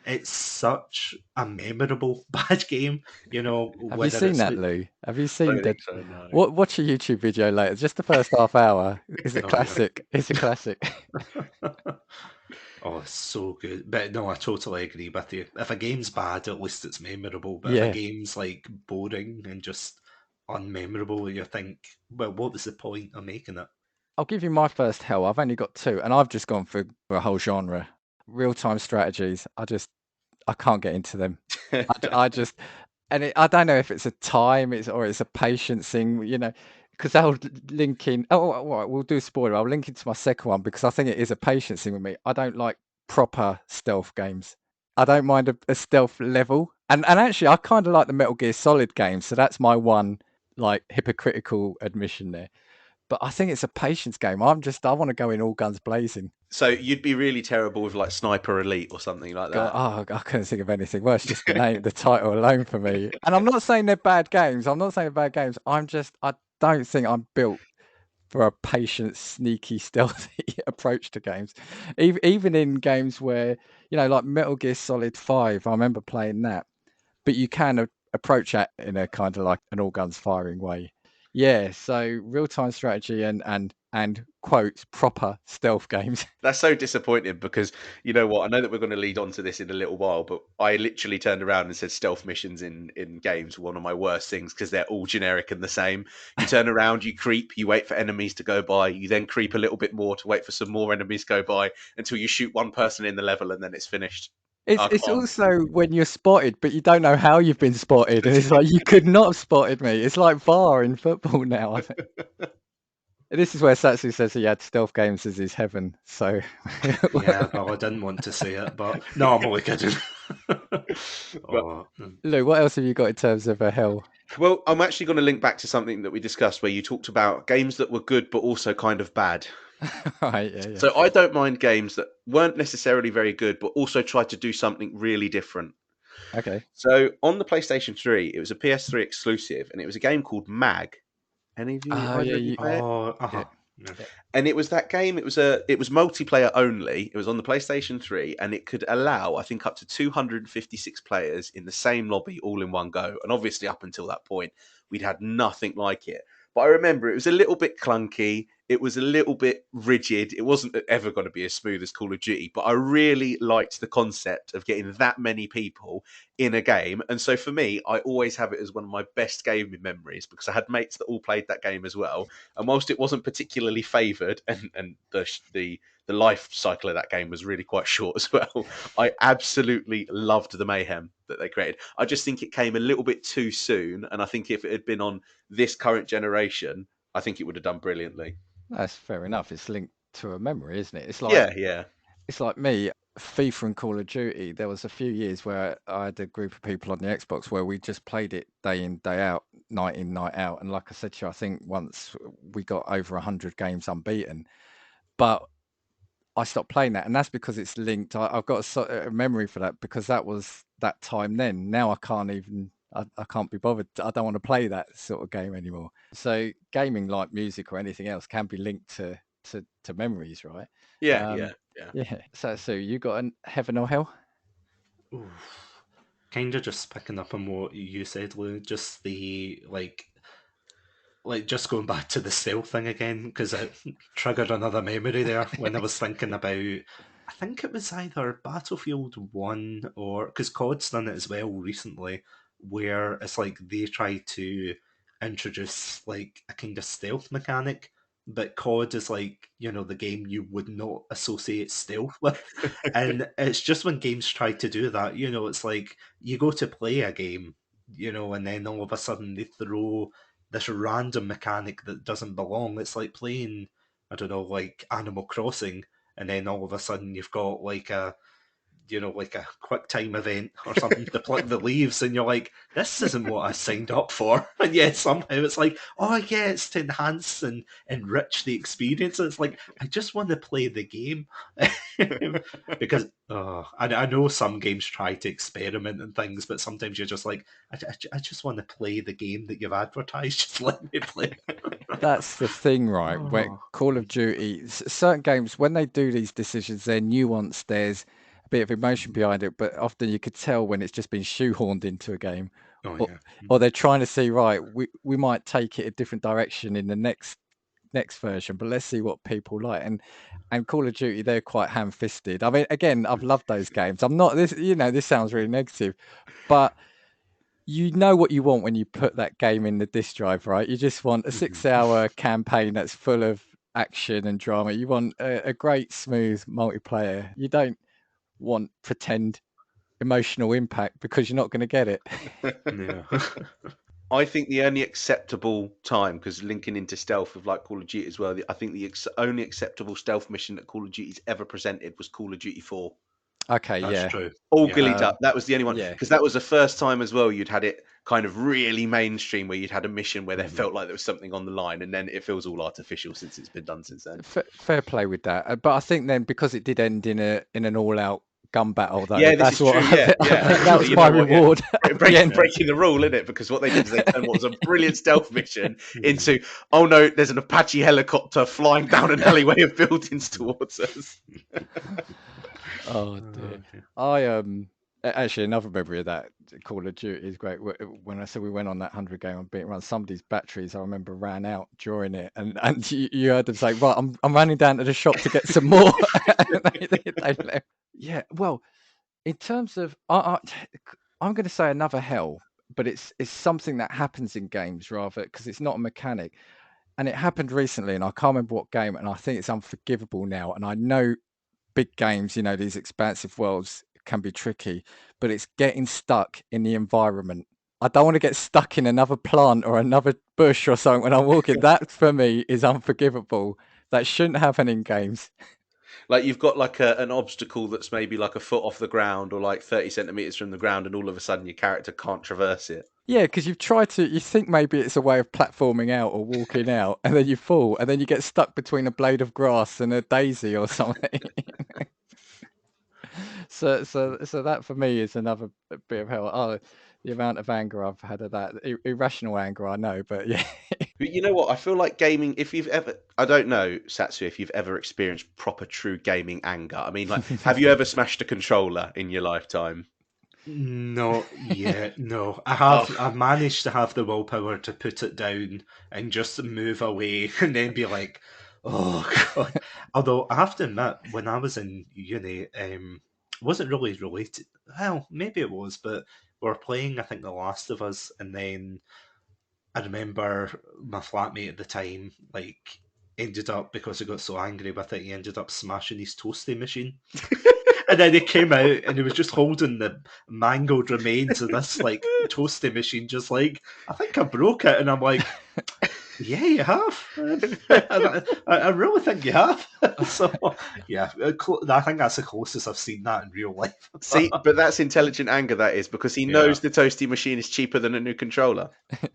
it's such a memorable bad game. Have you Whether seen it's that, Lou? Have you I seen don't the? think so. No. Watch a YouTube video later. Just the first half hour is a oh yeah, classic. It's a classic. oh it's so good. But no, I totally agree with you. If a game's bad, at least it's memorable. But if a Yeah. game's like boring and just unmemorable, you think, well, what was the point of making it? I'll give you my first hell. I've only got two, and I've just gone for a whole genre. Real-time strategies. I can't get into them. I just, I don't know if it's a time, or it's a patience thing, because I'll link in. Oh, all right, we'll do a spoiler. I'll link into my second one because I think it is a patience thing with me. I don't like proper stealth games. I don't mind a stealth level, and actually, I kind of like the Metal Gear Solid games. So that's my one like hypocritical admission there. but I think it's a patience game. I want to go in all guns blazing. So you'd be really terrible with like Sniper Elite or something like God, that. I couldn't think of anything worse. Just the name, the title alone for me. And I'm not saying they're bad games. I'm not saying they're bad games. I don't think I'm built for a patient, sneaky, stealthy approach to games. Even in games where, like Metal Gear Solid 5, I remember playing that, but you can approach that in a kind of like an all guns firing way. Yeah, so real-time strategy and quotes proper stealth games. That's so disappointing because you know what? I know that we're going to lead on to this in a little while, but I literally turned around and said stealth missions in games were one of my worst things because they're all generic and the same. You turn around, you creep, you wait for enemies to go by, you then creep a little bit more to wait for some more enemies to go by until you shoot one person in the level and then it's finished. I It's can't. also when you're spotted, but you don't know how you've been spotted, and it's like you could not have spotted me. It's like VAR in football now, I think. This is where Satsu says he had stealth games as his heaven. So Yeah, well, I didn't want to say it, but no, I'm only kidding. Lou, what else have you got in terms of a hell? Well, I'm actually going to link back to something that we discussed where you talked about games that were good but also kind of bad. Right, yeah. So I don't mind games that weren't necessarily very good but also tried to do something really different. Okay. So on the PlayStation 3, it was a PS3 exclusive and it was a game called Mag. Any of you Oh, either yeah, of you play it? yeah. Yeah. And it was that game. It was multiplayer only. It was on the PlayStation 3, and it could allow, I think, up to 256 players in the same lobby all in one go. And obviously, up until that point, we'd had nothing like it. But I remember it was a little bit clunky. It was a little bit rigid. It wasn't ever going to be as smooth as Call of Duty. But I really liked the concept of getting that many people in a game. And so for me, I always have it as one of my best gaming memories because I had mates that all played that game as well. And whilst it wasn't particularly favoured, and the life cycle of that game was really quite short as well, I absolutely loved the mayhem that they created. I just think it came a little bit too soon, and I think if it had been on this current generation, I think it would have done brilliantly. That's fair enough. It's linked to a memory, isn't it? Yeah. It's like me, FIFA and Call of Duty. There was a few years where I had a group of people on the Xbox where we just played it day in, day out, night in, night out. And like I said to you, I think once we got over 100 games unbeaten. But I stopped playing that, and that's because it's linked. I've got a memory for that because that was that time then. Now I can't even. I can't be bothered. I don't want to play that sort of game anymore. So gaming, like music or anything else, can be linked to memories, right? Yeah. Yeah. So you got an heaven or hell? Kind of just picking up on what you said, Lou. Just the just going back to the stealth thing again because it triggered another memory there when I was thinking about. I think it was either Battlefield 1 or because COD's done it as well recently, where it's like they try to introduce like a kind of stealth mechanic, but COD is like, the game you would not associate stealth with. And it's just when games try to do that, it's like you go to play a game, and then all of a sudden they throw this random mechanic that doesn't belong. It's like playing, I don't know, like Animal Crossing, and then all of a sudden you've got like a quick time event or something to pluck the leaves, and you're like, this isn't what I signed up for. And yet somehow it's like, oh yeah, it's to enhance and enrich the experience. And it's like, I just want to play the game. Because I know some games try to experiment and things, but sometimes you're just like, I just want to play the game that you've advertised. Just let me play. That's the thing, right? When Call of Duty, certain games, when they do these decisions, they're nuanced. There's a bit of emotion behind it, but often you could tell when it's just been shoehorned into a game, or they're trying to see, right, we might take it a different direction in the next version, but let's see what people like. And Call of Duty, they're quite ham-fisted. I mean, again, I've loved those games. I'm not this, this sounds really negative, but you know what you want when you put that game in the disk drive, right? You just want a 6-hour campaign that's full of action and drama. You want a great, smooth multiplayer. You don't want pretend emotional impact because you're not going to get it. Yeah. I think the only acceptable time, because linking into stealth of like Call of Duty as well, I think the only acceptable stealth mission that Call of Duty's ever presented was Call of Duty 4. Okay, That's yeah, true. All gillied Yeah. up. That was the only one, yeah. because that was the first time as well you'd had it kind of really mainstream, where you'd had a mission where there Mhm. felt like there was something on the line, and then it feels all artificial since it's been done since then. Fair play with that. But I think then because it did end in an all-out gun battle, though, Yeah, this that's is what true. Yeah, I yeah. think that was You my know what? Yeah, reward at the end. Yeah. breaking the rule, isn't it? Because what they did is they turned what was a brilliant stealth mission Mhm. into, oh no, there's an Apache helicopter flying down an alleyway of buildings towards us. Oh dear. Okay. Actually, another memory of that Call of Duty is great. When I said we went on that 100 game on beat run, somebody's batteries I remember ran out during it, and you heard them say, "Right, I'm running down to the shop to get some more." And they left. Yeah. Well, in terms of, I'm going to say another hell, but it's something that happens in games rather because it's not a mechanic, and it happened recently, and I can't remember what game, and I think it's unforgivable now, and I know big games, these expansive worlds can be tricky, but it's getting stuck in the environment. I don't want to get stuck in another plant or another bush or something when I'm walking. That for me is unforgivable. That shouldn't happen in games. Like you've got like an obstacle that's maybe like a foot off the ground or like 30 centimeters from the ground, and all of a sudden your character can't traverse it. Yeah, because you think maybe it's a way of platforming out or walking out, and then you fall, and then you get stuck between a blade of grass and a daisy or something. So that for me is another bit of hell. Oh, the amount of anger I've had of that. Irrational anger, I know, but yeah. But you know what? I feel like gaming, if you've ever, I don't know, Satsu, if you've ever experienced proper true gaming anger. I mean, like, have you ever smashed a controller in your lifetime? Not yet, no. Oh, I've managed to have the willpower to put it down and just move away and then be like, oh God. Although I have to admit, when I was in uni, wasn't really related. Well, maybe it was, but we were playing, I think, The Last of Us, and then I remember my flatmate at the time, like, ended up, because he got so angry with it, he ended up smashing his toasty machine. And then he came out and he was just holding the mangled remains of this like toasty machine, just like, I think I broke it. And I'm like, yeah, you have. I really think you have. So, yeah, I think that's the closest I've seen that in real life. see, but that's intelligent anger, that is, because he Yeah, knows the toasty machine is cheaper than a new controller.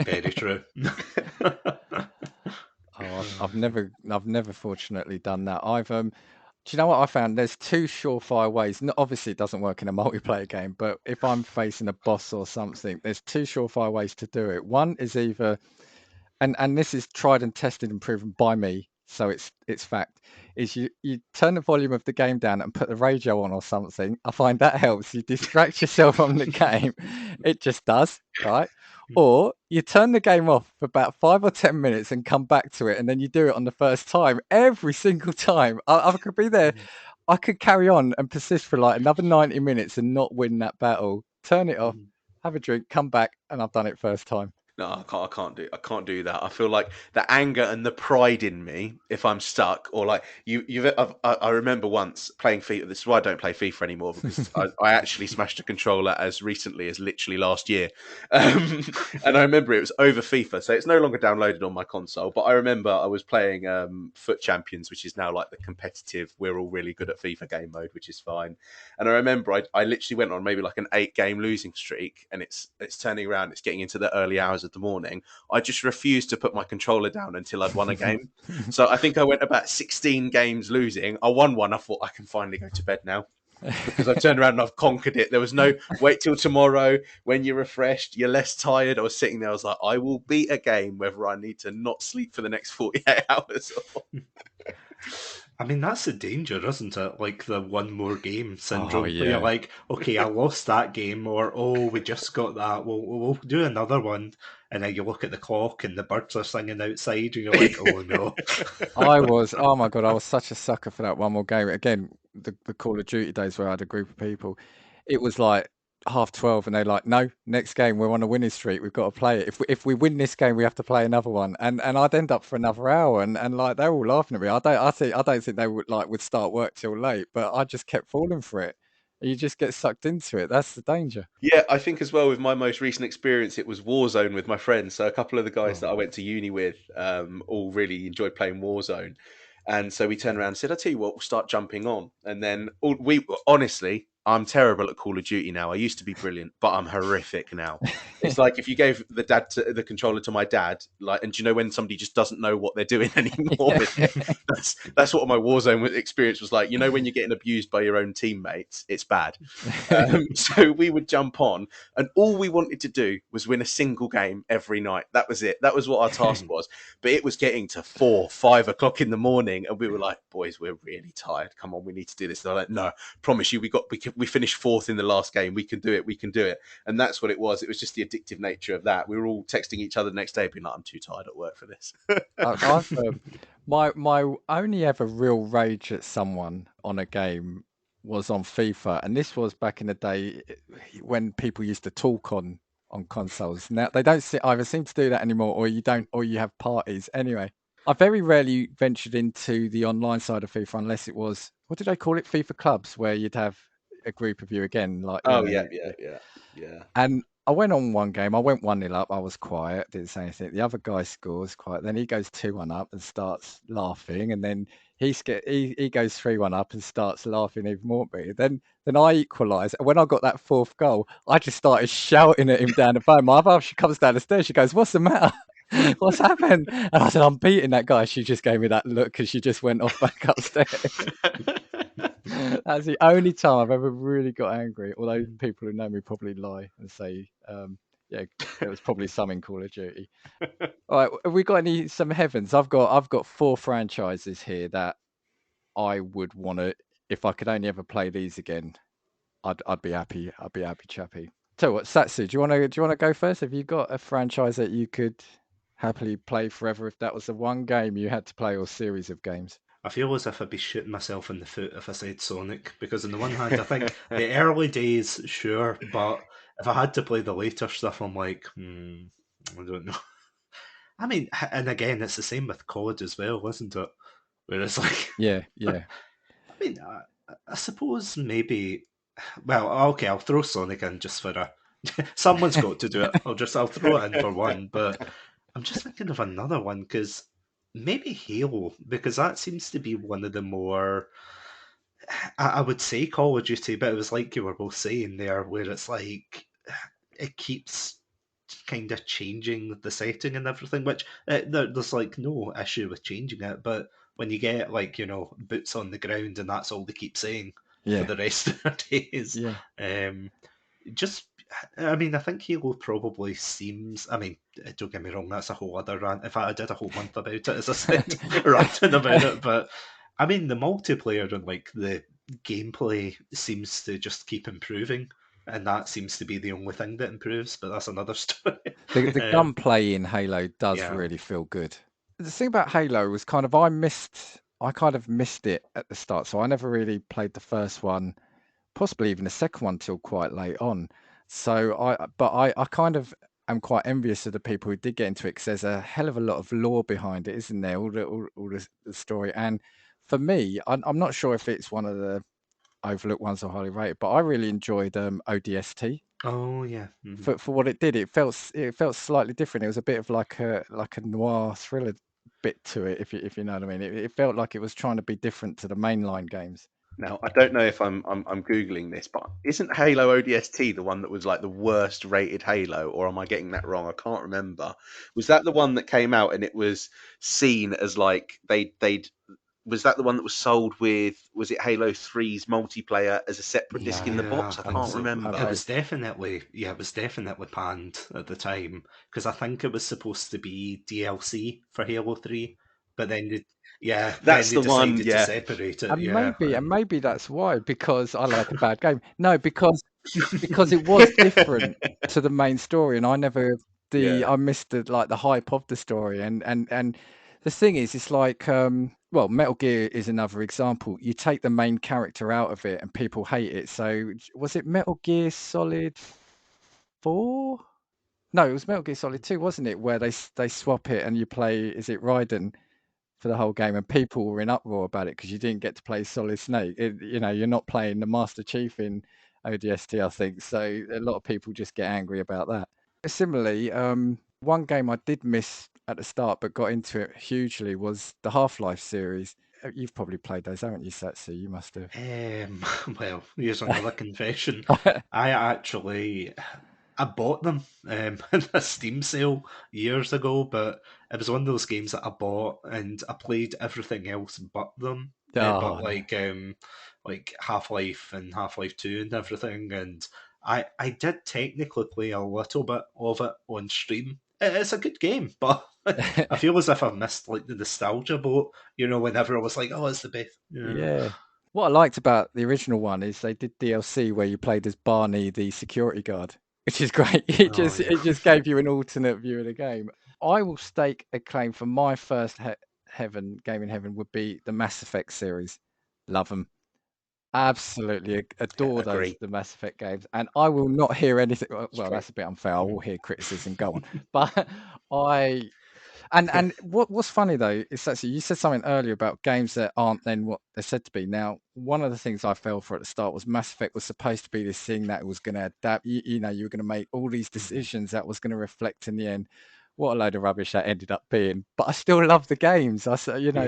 very true. Oh, I've never fortunately done that. Do you know what I found? There's two surefire ways. Obviously, it doesn't work in a multiplayer game, but if I'm facing a boss or something, there's two surefire ways to do it. One is either, and this is tried and tested and proven by me, so it's fact, is you turn the volume of the game down and put the radio on or something. I find that helps. You distract yourself from the game. It just does, right? Or you turn the game off for about 5 or 10 minutes and come back to it, and then you do it on the first time every single time. I could be there. I could carry on and persist for like another 90 minutes and not win that battle. Turn it off, have a drink, come back, and I've done it first time. No, I can't do that. I feel like the anger and the pride in me, if I'm stuck, or like I remember once playing FIFA. This is why I don't play FIFA anymore, because I actually smashed a controller as recently as literally last year, and I remember it was over FIFA, so it's no longer downloaded on my console. But I remember I was playing Foot Champions, which is now like the competitive, we're all really good at FIFA game mode, which is fine. And I remember I literally went on maybe like an 8 game losing streak, and it's turning around, it's getting into the early hours of the morning. I just refused to put my controller down until I'd won a game. So I think I went about 16 games losing. I won one. I thought I can finally go to bed now, because I've turned around and I've conquered it. There was no wait till tomorrow when you're refreshed, you're less tired. I was sitting there, I was like, I will beat a game whether I need to not sleep for the next 48 hours. I mean, that's the danger, isn't it? Like the one more game syndrome, Oh where you're yeah. like, okay, I lost that game, or oh, we just got that. We'll do another one, and then you look at the clock and the birds are singing outside, and you're like, oh no. Oh my God, I was such a sucker for that one more game. Again, the Call of Duty days where I had a group of people, it was like 12:30 and they're like, no, next game, we're on a winning streak. We've got to play it. If we win this game, we have to play another one. And I'd end up for another hour and like they're all laughing at me. I don't think they would start work till late, but I just kept falling for it. You just get sucked into it. That's the danger. Yeah, I think as well with my most recent experience, it was Warzone with my friends. So a couple of the guys that I Oh. went to uni with all really enjoyed playing Warzone. And so we turned around and said, I tell you what, we'll start jumping on. And then we honestly, I'm terrible at Call of Duty now. I used to be brilliant, but I'm horrific now. It's like if you gave the controller to my dad, like, and do you know when somebody just doesn't know what they're doing anymore with it? That's what my Warzone experience was like. You know, when you're getting abused by your own teammates, it's bad. So we would jump on, and all we wanted to do was win a single game every night. That was it. That was what our task was. But it was getting to 4, 5 o'clock in the morning, and we were like, "Boys, we're really tired. Come on, we need to do this." They're like, "No, promise you, we finished 4th in the last game. We can do it. We can do it." And that's what it was. It was just the addictive nature of that. We were all texting each other the next day, being like, "I'm too tired at work for this." I've my only ever real rage at someone on a game was on FIFA, and this was back in the day when people used to talk on consoles. Now they don't either seem to do that anymore, or you don't, or you have parties. Anyway, I very rarely ventured into the online side of FIFA unless it was, what did they call it, FIFA clubs, where you'd have a group of you again, like Oh yeah, yeah. and I went on one game. I went 1-0 up. I was quiet, didn't say anything. The other guy scores quiet. Then he goes 2-1 up and starts laughing. And then he goes 3-1 up and starts laughing even more at me. Then I equalise. And when I got that fourth goal, I just started shouting at him down the phone. My other half, she comes down the stairs. She goes, "What's the matter? What's happened?" And I said, "I'm beating that guy." She just gave me that look because she just went off back upstairs. That's the only time I've ever really got angry. Although people who know me probably lie and say, yeah, it was probably some in Call of Duty. All right, have we got some heavens? I've got 4 franchises here that I would want to. If I could only ever play these again, I'd be happy. I'd be happy chappy. So what, Satsu? Do you want to go first? Have you got a franchise that you could happily play forever if that was the one game you had to play, or series of games? I feel as if I'd be shooting myself in the foot if I said Sonic, because on the one hand, I think the early days, sure, but if I had to play the later stuff, I'm like, I don't know. I mean, and again, it's the same with COD as well, isn't it? Where it's like, Yeah. I mean, I suppose maybe, well, okay, I'll throw Sonic in just for a. Someone's got to do it. I'll throw it in for one, but I'm just thinking of another one because maybe Halo, because that seems to be one of the more. I would say Call of Duty, but it was like you were both saying there, where it's like it keeps kind of changing the setting and everything, which there's like no issue with changing it, but when you get like, boots on the ground and that's all they keep saying for Yeah. the rest of their days, Yeah. just I mean, I think Halo probably seems. I mean, don't get me wrong, that's a whole other rant. In fact, I did a whole month about it, as I said, ranting about it. But I mean, the multiplayer and like the gameplay seems to just keep improving, and that seems to be the only thing that improves. But that's another story. The gunplay in Halo does Yeah. really feel good. The thing about Halo was I kind of missed it at the start, so I never really played the first one, possibly even the second one till quite late on. So I kind of am quite envious of the people who did get into it, because there's a hell of a lot of lore behind it, isn't there? All the story. And for me, I'm not sure if it's one of the overlooked ones or highly rated, but I really enjoyed ODST. Oh yeah. For what it did, it felt slightly different. It was a bit of like a noir thriller bit to it, if you know what I mean. It felt like it was trying to be different to the mainline games. Now, I don't know if I'm googling this, but isn't Halo ODST the one that was like the worst rated Halo, or am I getting that wrong? I can't remember. Was that the one that came out and it was seen as like they'd was that the one that was sold with, was it Halo 3's multiplayer as a separate disc in the box? I think can't so. remember. It was definitely panned at the time because I think it was supposed to be DLC for Halo 3, but then That's they the one, decided to yeah. separate it. And Yeah, maybe that's why, because I like a bad game. No, because it was different to the main story, and I never Yeah. I missed the hype of the story. And the thing is, it's like well, Metal Gear is another example. You take the main character out of it, and people hate it. So was it Metal Gear Solid 4? No, it was Metal Gear Solid 2, wasn't it? Where they swap it and you play, is it Raiden for the whole game, and people were in uproar about it because you didn't get to play Solid Snake. You're not playing the Master Chief in ODST, I think. So a lot of people just get angry about that. Similarly, one game I did miss at the start but got into it hugely was the Half-Life series. You've probably played those, haven't you, Satsu? You must have. Well, here's another confession. I bought them in a Steam sale years ago, but it was one of those games that I bought and I played everything else but them. But Oh no. like Half-Life and Half-Life 2 and everything, and I did technically play a little bit of it on stream. It's a good game, but I feel as if I've missed like the nostalgia boat, whenever I was like, oh, it's the best. Yeah. What I liked about the original one is they did DLC where you played as Barney, the security guard, which is great. It Oh, just yeah. it just gave you an alternate view of the game. I will stake a claim for my first heaven game in heaven would be the Mass Effect series. Love them. Absolutely Yeah, adore agree. the Mass Effect games, and I will not hear anything. Well, Straight. that's a bit unfair. I will hear criticism. Go on, but I and what's funny though is actually you said something earlier about games that aren't then what they're said to be. Now, one of the things I fell for at the start was Mass Effect was supposed to be this thing that was going to adapt. You know, you were going to make all these decisions that was going to reflect in the end. What a load of rubbish that ended up being. But I still love the games. Yeah.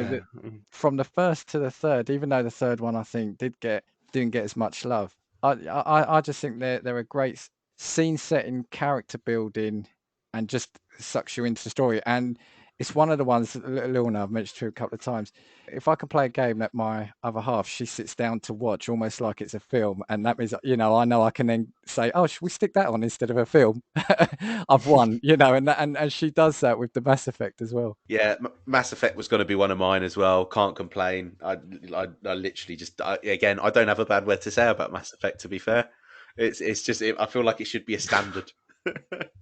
That from the first to the third, even though the third one I think didn't get as much love. I just think they're a great scene setting, character building, and just sucks you into the story. And it's one of the ones that Lorna I've mentioned to her a couple of times. If I can play a game that my other half she sits down to watch, almost like it's a film, and that means I know I can then say, "Oh, should we stick that on instead of a film?" I've won, and she does that with the Mass Effect as well. Yeah, Mass Effect was going to be one of mine as well. Can't complain. I literally just again, I don't have a bad word to say about Mass Effect. To be fair, it's just I feel like it should be a standard.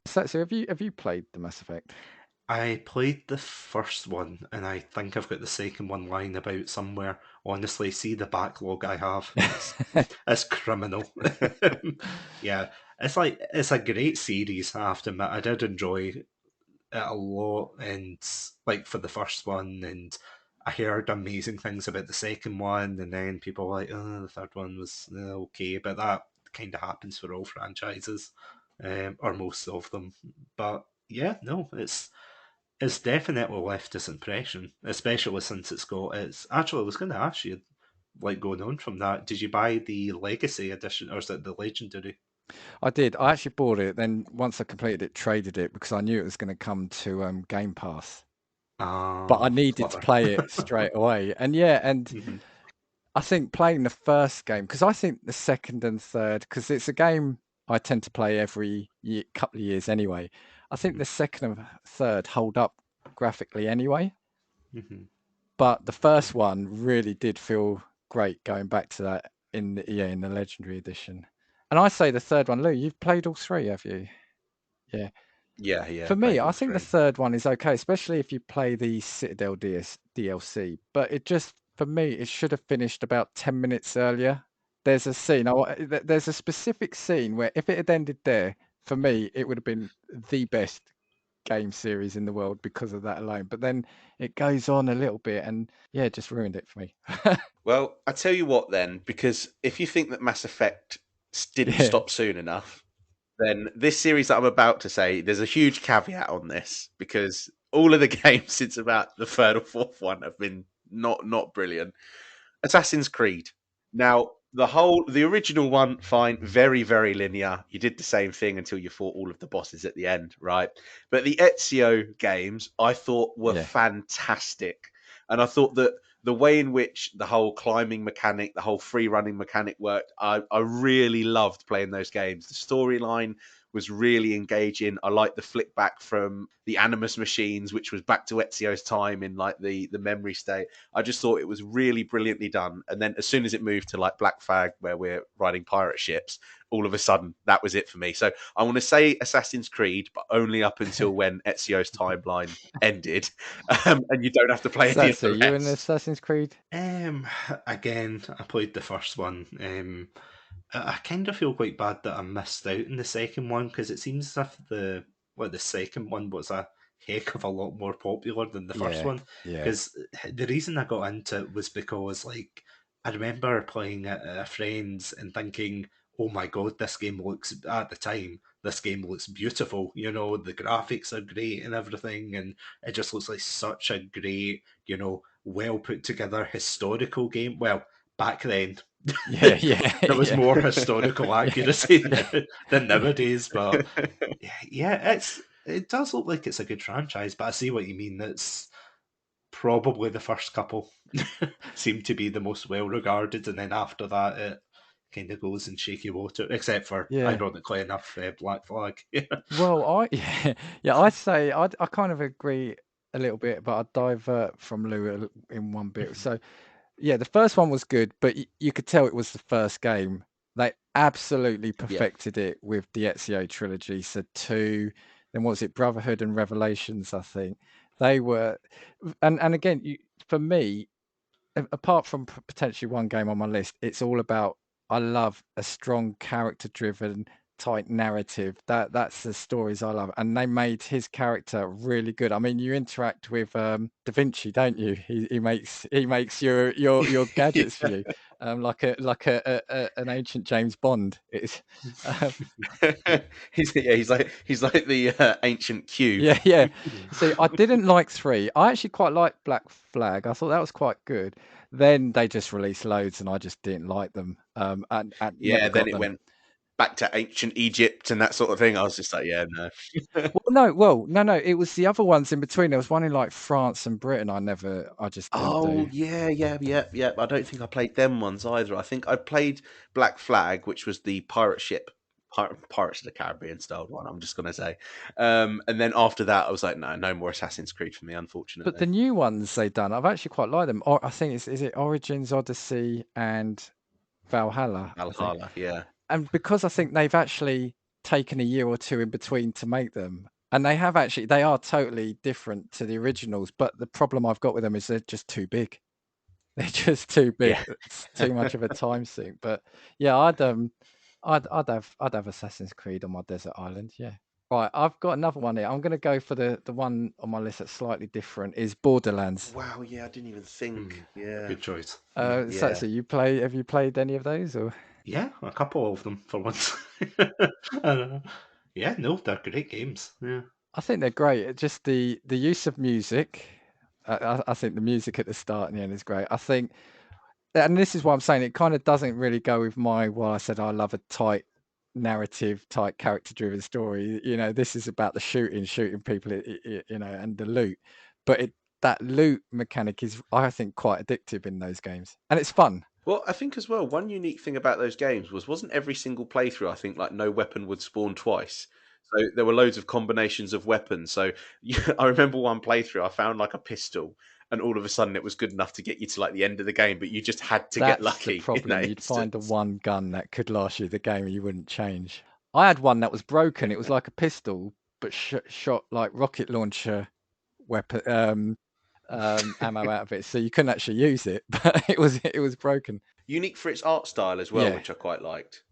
So have you played the Mass Effect? I played the first one, and I think I've got the second one lying about somewhere. Honestly, see the backlog I have. It's criminal. Yeah, it's a great series. I have to admit, I did enjoy it a lot, and like for the first one, and I heard amazing things about the second one, and then people were like, "Oh, the third one was okay," but that kind of happens for all franchises, or most of them. But yeah, no, it's definitely left its impression, especially since it's got its. Actually, I was going to ask you, like going on from that, did you buy the Legacy edition or is it the Legendary? I did. I actually bought it. Then once I completed it, traded it because I knew it was going to come to Game Pass. But I Ah, needed to clever. play it straight away. And yeah, and Mhm, I think playing the first game, because I think the second and third, because it's a game I tend to play every couple of years anyway. I think mhm, the second and third hold up graphically anyway. mhm. But the first one really did feel great going back to that in the Legendary Edition. And I say the third one, Lou, you've played all three, have you? Yeah. Yeah, For me, played I all think the three. third one is okay, especially if you play the Citadel DLC. But it just, for me, it should have finished about 10 minutes earlier. There's a scene, there's a specific scene where if it had ended there, for me, it would have been the best game series in the world because of that alone. But then it goes on a little bit and yeah, it just ruined it for me. Well, I tell you what then, because if you think that Mass Effect didn't Yeah. stop soon enough, then this series that I'm about to say, there's a huge caveat on this because all of the games since about the third or fourth one have been not brilliant. Assassin's Creed. Now, the original one, fine, very linear. You did the same thing until you fought all of the bosses at the end, right? But the Ezio games, I thought were Yeah. fantastic, and I thought that the way in which the whole climbing mechanic, the whole free running mechanic worked, I really loved playing those games. The storyline was really engaging. I liked the flick back from the Animus machines, which was back to Ezio's time in like the memory state. I just thought it was really brilliantly done. And then as soon as it moved to like Black Flag, where we're riding pirate ships, all of a sudden that was it for me. So I want to say Assassin's Creed, but only up until when Ezio's timeline ended, and you don't have to play any of So the you in rest. Assassin's Creed? Um, Again, I played the first one. I kind of feel quite bad that I missed out in the second one because it seems as if the second one was a heck of a lot more popular than the first Yeah. one. Yeah. Because the reason I got into it was because like I remember playing it at a friend's and thinking, "Oh my god, this game looks at the time." This game looks beautiful, the graphics are great and everything, and it just looks like such a great, well put together historical game. Well, back then, Yeah, yeah, there was yeah, more historical accuracy yeah. than nowadays. But yeah, it does look like it's a good franchise. But I see what you mean. It's probably the first couple seem to be the most well regarded, and then after that, it kind of goes in shaky water. Except for, Yeah. ironically enough, Black Flag. Well, yeah, I'd say I kind of agree a little bit, but I'd divert from Lou in one bit. So, yeah, the first one was good, but you could tell it was the first game. They absolutely Yeah. perfected it with the Ezio trilogy. So two, then what was it, Brotherhood and Revelations, I think. They were, and again, for me, apart from potentially one game on my list, it's all about I love a strong character-driven tight narrative. That's the stories I love, and they made his character really good. I mean, you interact with Da Vinci, don't you? He makes your gadgets for you, an ancient James Bond. It's um, he's like the ancient Q. yeah, yeah. See, I didn't like three. I actually quite liked Black Flag. I thought that was quite good. Then they just released loads, and I just didn't like them. And never Yeah, then got it them. went back to ancient Egypt and that sort of thing. I was just like, yeah, no. No. It was the other ones in between. There was one in like France and Britain. I just didn't do. Oh yeah. I don't think I played them ones either. I think I played Black Flag, which was the pirate ship, Pirates of the Caribbean style one. I'm just gonna say, and then after that, I was like, no more Assassin's Creed for me, But the unfortunately. new ones they've done, I've actually quite liked them. Or I think is it Origins, Odyssey, and Valhalla. I think. Valhalla, yeah, And because I think they've actually taken a year or two in between to make them, and they are totally different to the originals. But the problem I've got with them is they're just too big. They're just too big. yeah. It's too much of a time sink. But yeah, I'd have Assassin's Creed on my desert island. Yeah. Right, I've got another one here. I'm going to go for the one on my list that's slightly different. Is Borderlands. Wow, yeah, I didn't even think. Yeah, Good choice. yeah. So have you played any of those or? Yeah, a couple of them for once. Uh, yeah, no, they're great games. Yeah. I think they're great. Just the use of music. I think the music at the start and the end is great. I think, and this is what I'm saying. It kind of doesn't really go with I said I love a tight narrative, tight character-driven story. This is about the shooting people, and the loot. But that loot mechanic is, I think, quite addictive in those games, and it's fun. Well, I think as well, one unique thing about those games wasn't every single playthrough, I think, like no weapon would spawn twice. So there were loads of combinations of weapons. So I remember one playthrough, I found like a pistol, and all of a sudden it was good enough to get you to like the end of the game, but you just had to get That's the lucky in problem. that You'd find the instance. one gun that could last you the game and you wouldn't change. I had one that was broken. It was like a pistol, but shot like rocket launcher weapon ammo out of it, so you couldn't actually use it. But it was broken. Unique for its art style as well, Yeah, which I quite liked.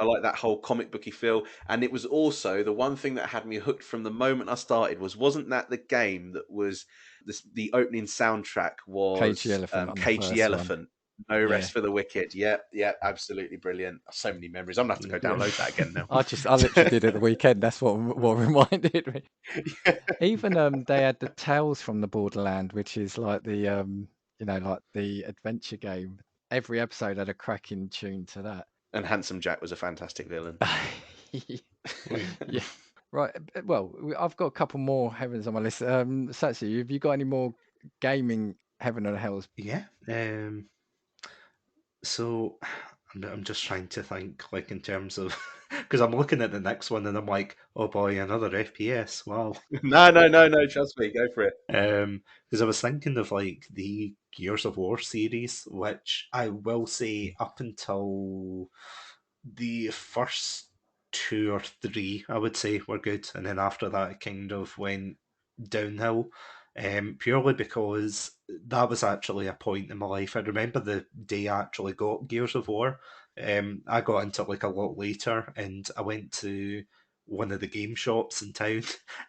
I like that whole comic booky feel, and it was also the one thing that had me hooked from the moment I started. Wasn't that the game that was the opening soundtrack Cage the was Elephant on the Cage the first one. Elephant, No Yeah, Rest for the Wicked. Yeah, absolutely brilliant. So many memories. I'm gonna have to go download that again now. I literally did it the weekend. That's what reminded me. Even they had the Tales from the Borderland, which is like like the adventure game. Every episode had a cracking tune to that. And Handsome Jack was a fantastic villain. Oh, yeah. Yeah. Right. Well, I've got a couple more heavens on my list. Satsu, have you got any more gaming heaven and hells? Yeah. So I'm just trying to think, like, in terms of, because I'm looking at the next one and I'm like, oh boy, another FPS. Wow. No. Trust me, go for it. Because I was thinking of like the Gears of War series, which I will say up until the first two or three, I would say were good, and then after that, it kind of went downhill. Purely because that was actually a point in my life. I remember the day I actually got Gears of War. I got into it like a lot later, and I went to one of the game shops in town,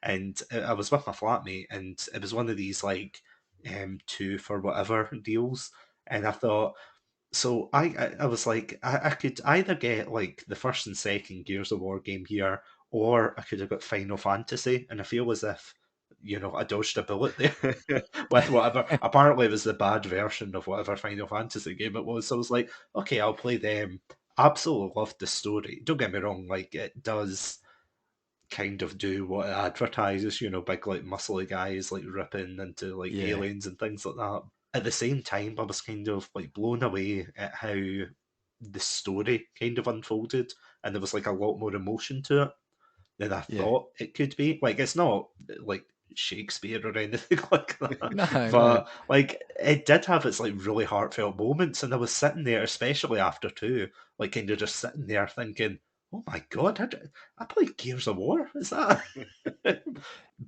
and I was with my flatmate, and it was one of these like two for whatever deals, and I thought. So I was like, I could either get like the first and second Gears of War game here, or I could have got Final Fantasy, and I feel as if I dodged a bullet there with whatever. Apparently, it was the bad version of whatever Final Fantasy game it was. So I was like, okay, I'll play them. Absolutely loved the story. Don't get me wrong, like it does kind of do what it advertises, big like muscly guys like ripping into like Yeah, aliens and things like that. At the same time, I was kind of like blown away at how the story kind of unfolded, and there was like a lot more emotion to it than I yeah. thought it could be. Like it's not like Shakespeare or anything like that, No, no. but like it did have its like really heartfelt moments, and I was sitting there, especially after two, like kind of just sitting there thinking, "Oh my god, I played Gears of War? Is that?"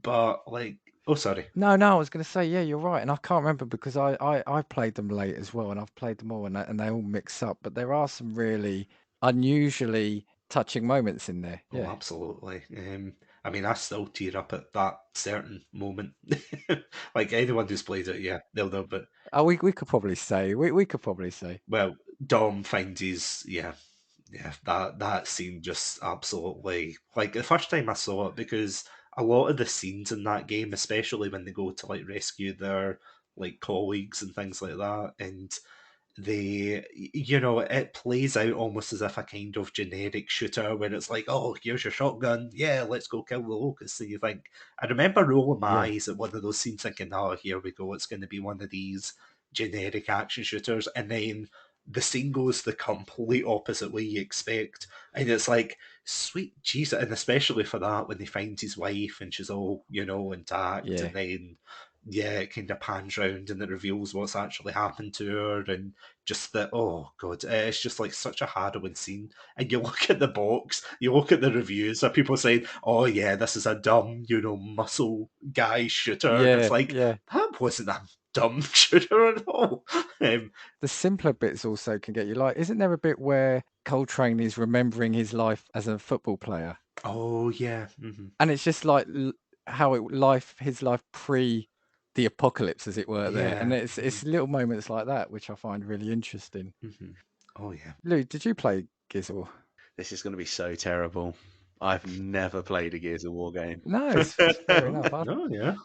But like, oh sorry, No, no, I was going to say, yeah, you're right. And I can't remember because I played them late as well, and I've played them all, and they all mix up. But there are some really unusually touching moments in there. oh Yeah. absolutely. I mean, I still tear up at that certain moment. Like anyone who's played it, yeah, they'll know. But Oh, we could probably say we could probably say. well, Dom finds his yeah, that scene just absolutely like the first time I saw it, because a lot of the scenes in that game, especially when they go to like rescue their like colleagues and things like that, and it plays out almost as if a kind of generic shooter where it's like, oh, here's your shotgun, yeah, let's go kill the locusts. So you think, I remember rolling my Yeah, eyes at one of those scenes thinking, oh, here we go, it's going to be one of these generic action shooters, and then the scene goes the complete opposite way you expect, and it's like, sweet Jesus. And especially for that, when he finds his wife and she's all intact, yeah, and then yeah, it kind of pans round and it reveals what's actually happened to her, and just that, oh god, it's just like such a harrowing scene. And you look at the box, you look at the reviews, of people saying, oh yeah, this is a dumb, muscle guy shooter, and it's yeah, like, yeah. that wasn't a dumb shooter at all. The simpler bits also can get you. Like, isn't there a bit where Coltrane is remembering his life as a football player, Oh yeah, and it's just like how his life pre the apocalypse, as it were, there, and yeah, it's little moments like that which I find really interesting. oh yeah. Lou, did you play Gizzle? This is going to be so terrible. I've never played a Gears of War game. No, it's fair Oh, enough. oh yeah.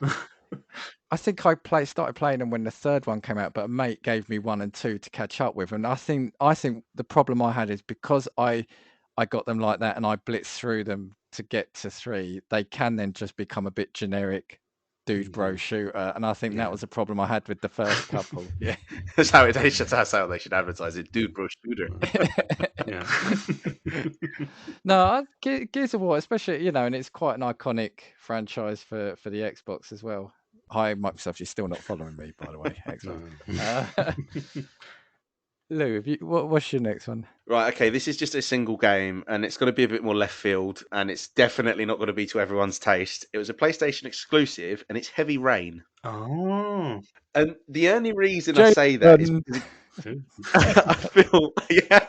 I think I started playing them when the third one came out, but a mate gave me one and two to catch up with, and I think the problem I had is because I got them like that and I blitzed through them to get to three, they can then just become a bit generic dude bro shooter, and I think that Yeah. was a problem I had with the first couple. Yeah. That's how they should advertise it. Dude, bro, shooter. Yeah. No, Gears of War, especially, and it's quite an iconic franchise for the Xbox as well. Hi, Microsoft, you're still not following me, by the way, Xbox. Lou, what's your next one? Right, okay, this is just a single game, and it's going to be a bit more left field, and it's definitely not going to be to everyone's taste. It was a PlayStation exclusive, and it's Heavy Rain. Oh. And the only reason I say that is Jason. because I feel, yeah,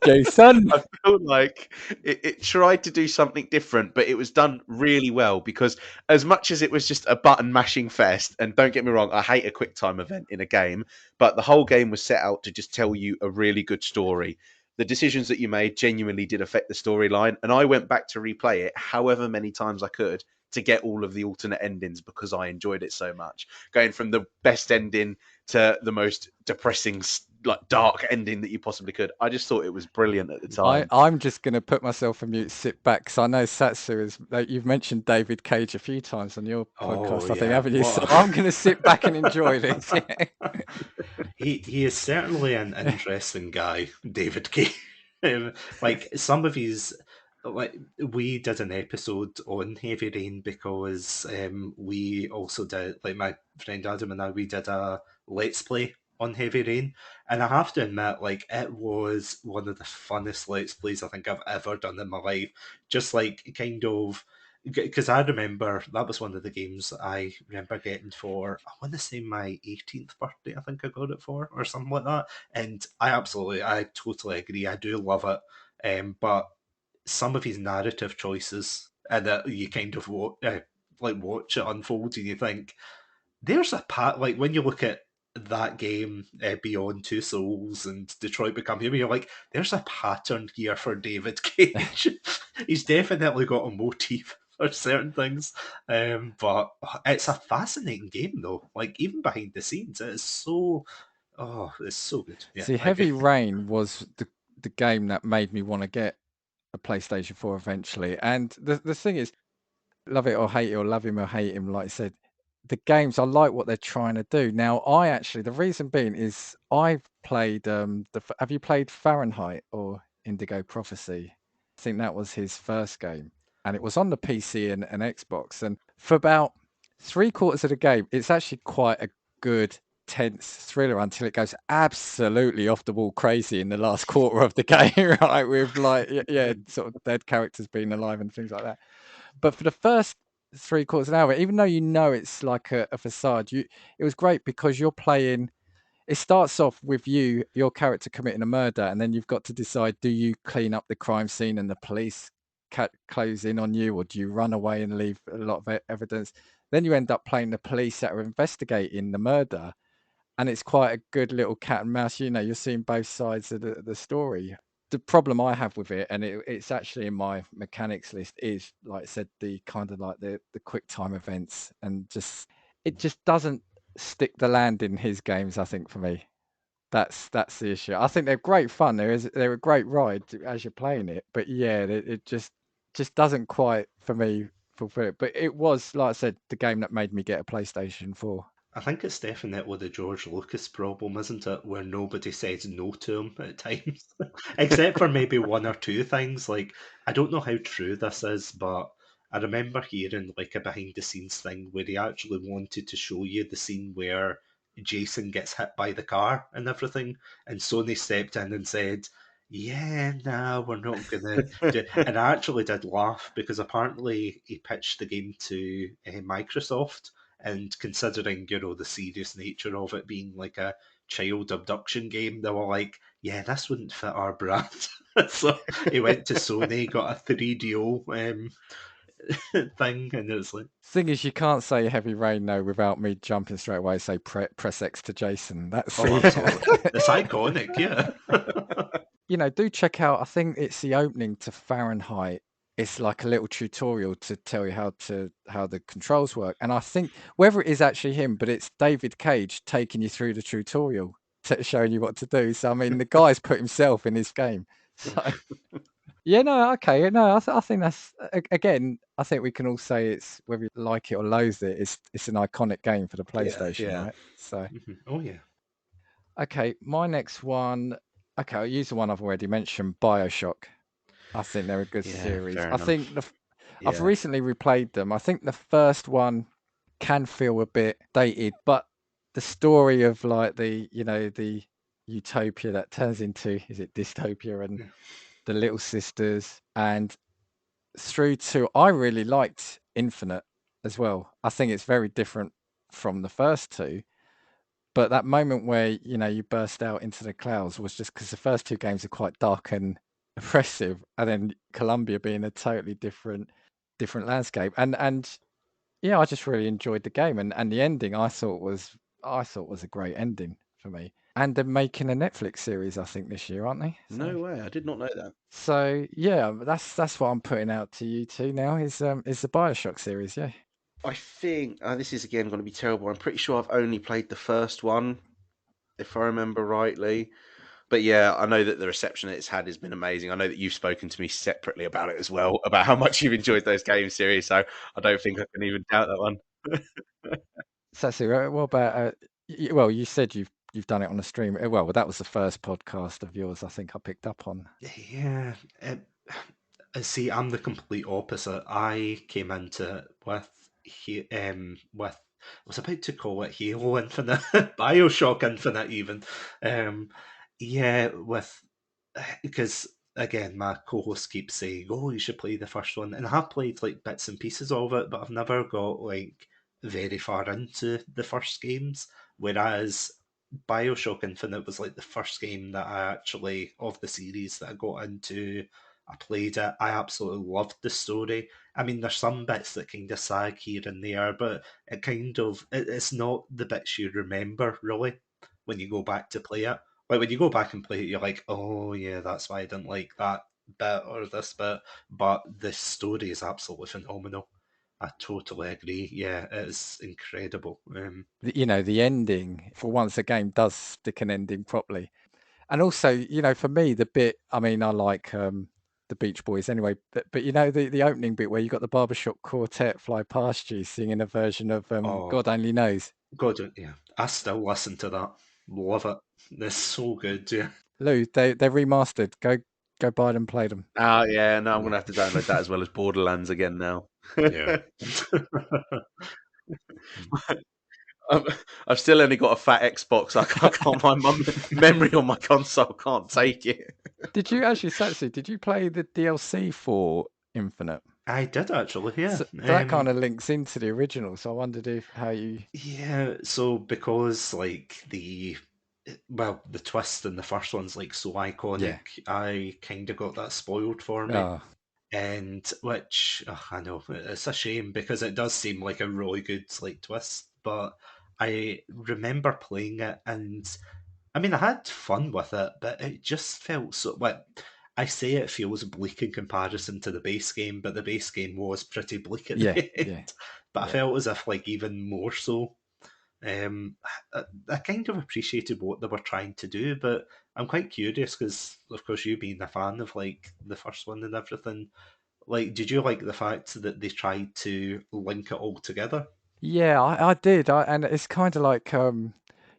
Jason. I feel like it tried to do something different, but it was done really well, because as much as it was just a button mashing fest, and don't get me wrong, I hate a quick time event in a game, but the whole game was set out to just tell you a really good story. The decisions that you made genuinely did affect the storyline, and I went back to replay it however many times I could to get all of the alternate endings because I enjoyed it so much. Going from the best ending to the most depressing, like dark ending that you possibly could. I just thought it was brilliant at the time. I'm just going to put myself on mute, sit back, because I know Satsu is. Like, you've mentioned David Cage a few times on your podcast, I think, yeah. haven't you? So What I'm going to sit back and enjoy this. he is certainly an interesting guy, David Kay. Like some of his, like we did an episode on Heavy Rain because we also did, like my friend Adam and I, we did a let's play on Heavy Rain, and I have to admit, like it was one of the funnest let's plays I think I've ever done in my life. Just like kind of. Because I remember that was one of the games I remember getting for, I want to say my 18th birthday, I think I got it for, or something like that. And I totally agree. I do love it. But some of his narrative choices, and that you kind of watch it unfold, and you think, there's a like when you look at that game, Beyond Two Souls and Detroit Become Human, you're like, there's a pattern here for David Cage. He's definitely got a motif. for certain things. But it's a fascinating game, though. Like, even behind the scenes, it is so. Oh, it's so good. Yeah, See, I agree. Heavy Rain was the game that made me want to get a PlayStation 4 eventually. And the thing is, love it or hate it, or love him or hate him, like I said, the games, I like what they're trying to do. Now, the reason being is I've played have you played Fahrenheit or Indigo Prophecy? I think that was his first game, and it was on the PC and Xbox. And for about three quarters of the game, it's actually quite a good tense thriller until it goes absolutely off the wall crazy in the last quarter of the game, right? With like yeah, sort of dead characters being alive and things like that. But for the first three quarters of an hour, even though you know it's like a facade, it was great because you're playing. It starts off with your character committing a murder, and then you've got to decide: do you clean up the crime scene and the police close in on you, or do you run away and leave a lot of evidence? Then you end up playing the police that are investigating the murder, and it's quite a good little cat and mouse. You know, you're seeing both sides of the story. The problem I have with it, and it's actually in my mechanics list, is like I said, the kind of like the quick time events, and just it just doesn't stick the land in his games. I think for me, that's the issue. I think they're great fun. They're a great ride as you're playing it, but yeah, it just doesn't quite for me fulfill it. But it was, like I said, the game that made me get a PlayStation 4. I think it's definitely the George Lucas problem, isn't it? Where nobody says no to him at times, except for maybe one or two things. Like, I don't know how true this is, but I remember hearing like a behind the scenes thing where he actually wanted to show you the scene where Jason gets hit by the car and everything, and Sony stepped in and said, "Yeah, no, we're not gonna do." And I actually did laugh because apparently he pitched the game to Microsoft, and considering, the serious nature of it being like a child abduction game, they were like, yeah, this wouldn't fit our brand. So he went to Sony, got a 3DO thing, and it was like, Thing is, you can't say Heavy Rain no without me jumping straight away. Say press X to Jason. That's oh, the absolutely. It's iconic, yeah. do check out. I think it's the opening to Fahrenheit. It's like a little tutorial to tell you how the controls work. And I think whether it is actually him, but it's David Cage taking you through the tutorial, showing you what to do. So I mean, the guy's put himself in his game. So yeah, no, okay, no, I think that's again. I think we can all say it's whether you like it or loathe it. It's an iconic game for the Yeah, PlayStation, yeah. right? So Oh, yeah. okay, my next one. Okay, I'll use the one I've already mentioned, BioShock. I think they're a good Yeah, series. fair I think enough. I've Yeah. recently replayed them. I think the first one can feel a bit dated, but the story of like the utopia that turns into, is it dystopia, and Yeah. the little sisters, and through to, I really liked Infinite as well. I think it's very different from the first two, but that moment where you burst out into the clouds was just because the first two games are quite dark and oppressive, and then Columbia being a totally different landscape, and yeah, I just really enjoyed the game, and the ending I thought was a great ending for me. And they're making a Netflix series, I think, this year, aren't they? So No way. I did not know that. so yeah, that's what I'm putting out to you two now is the BioShock series, yeah. I think this is again going to be terrible. I'm pretty sure I've only played the first one, if I remember rightly. But yeah, I know that the reception it's had has been amazing. I know that you've spoken to me separately about it as well, about how much you've enjoyed those game series. So I don't think I can even doubt that one. Sassy, what about well, you said you've done it on a stream. Well, that was the first podcast of yours I think I picked up on. Yeah. See, I'm the complete opposite. I came into it with I was about to call it Halo Infinite, Bioshock Infinite, even. Um, yeah, with because again, my co-host keeps saying, "Oh, you should play the first one," and I have played like bits and pieces of it, but I've never got like very far into the first games. Whereas Bioshock Infinite was like the first game that I actually of the series that I got into. I played it. I absolutely loved the story. I mean, there's some bits that kind of sag here and there, but it's not the bits you remember really when you go back to play it. Like when you go back and play it, you're like, oh yeah, that's why I didn't like that bit or this bit, but the story is absolutely phenomenal. I totally agree. Yeah, it is incredible. The ending, for once a game does stick an ending properly. And also, for me, the bit, I mean, I like the Beach Boys anyway, but the opening bit where you got the barbershop quartet fly past you singing a version of Oh, God Only Knows. God, yeah. I still listen to that. Love it. It's so good, yeah. Lou, they're remastered. Go buy them, play them. Oh yeah, no, I'm Yeah. gonna have to download that as well as Borderlands again now. Yeah. I've still only got a fat Xbox. I can't my memory on my console can't take it. Did you actually, Satsu, did you play the DLC for Infinite? I did actually, yeah. So that kind of links into the original. So I wondered how you. Yeah, so because like the twist in the first one's like so iconic, I kind of got that spoiled for me. Oh, And which I know it's a shame because it does seem like a really good like twist, but I remember playing it and I mean I had fun with it, but it just felt so like I say it feels bleak in comparison to the base game, but the base game was pretty bleak at yeah, the yeah. end. But I felt as if like even more so. Um, I kind of appreciated what they were trying to do, but I'm quite curious because, of course, you being a fan of like the first one and everything, like, did you like the fact that they tried to link it all together? Yeah, I did. And it's kind of like,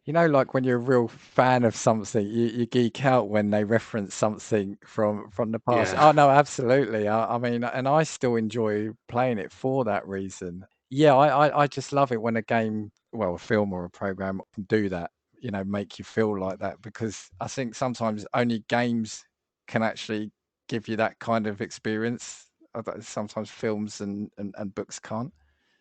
like when you're a real fan of something, you geek out when they reference something from the past. Yeah, Oh no, absolutely. I mean, and I still enjoy playing it for that reason. Yeah, I just love it when a game, well, a film or a program can do that. Make you feel like that because I think sometimes only games can actually give you that kind of experience. Sometimes films and books can't.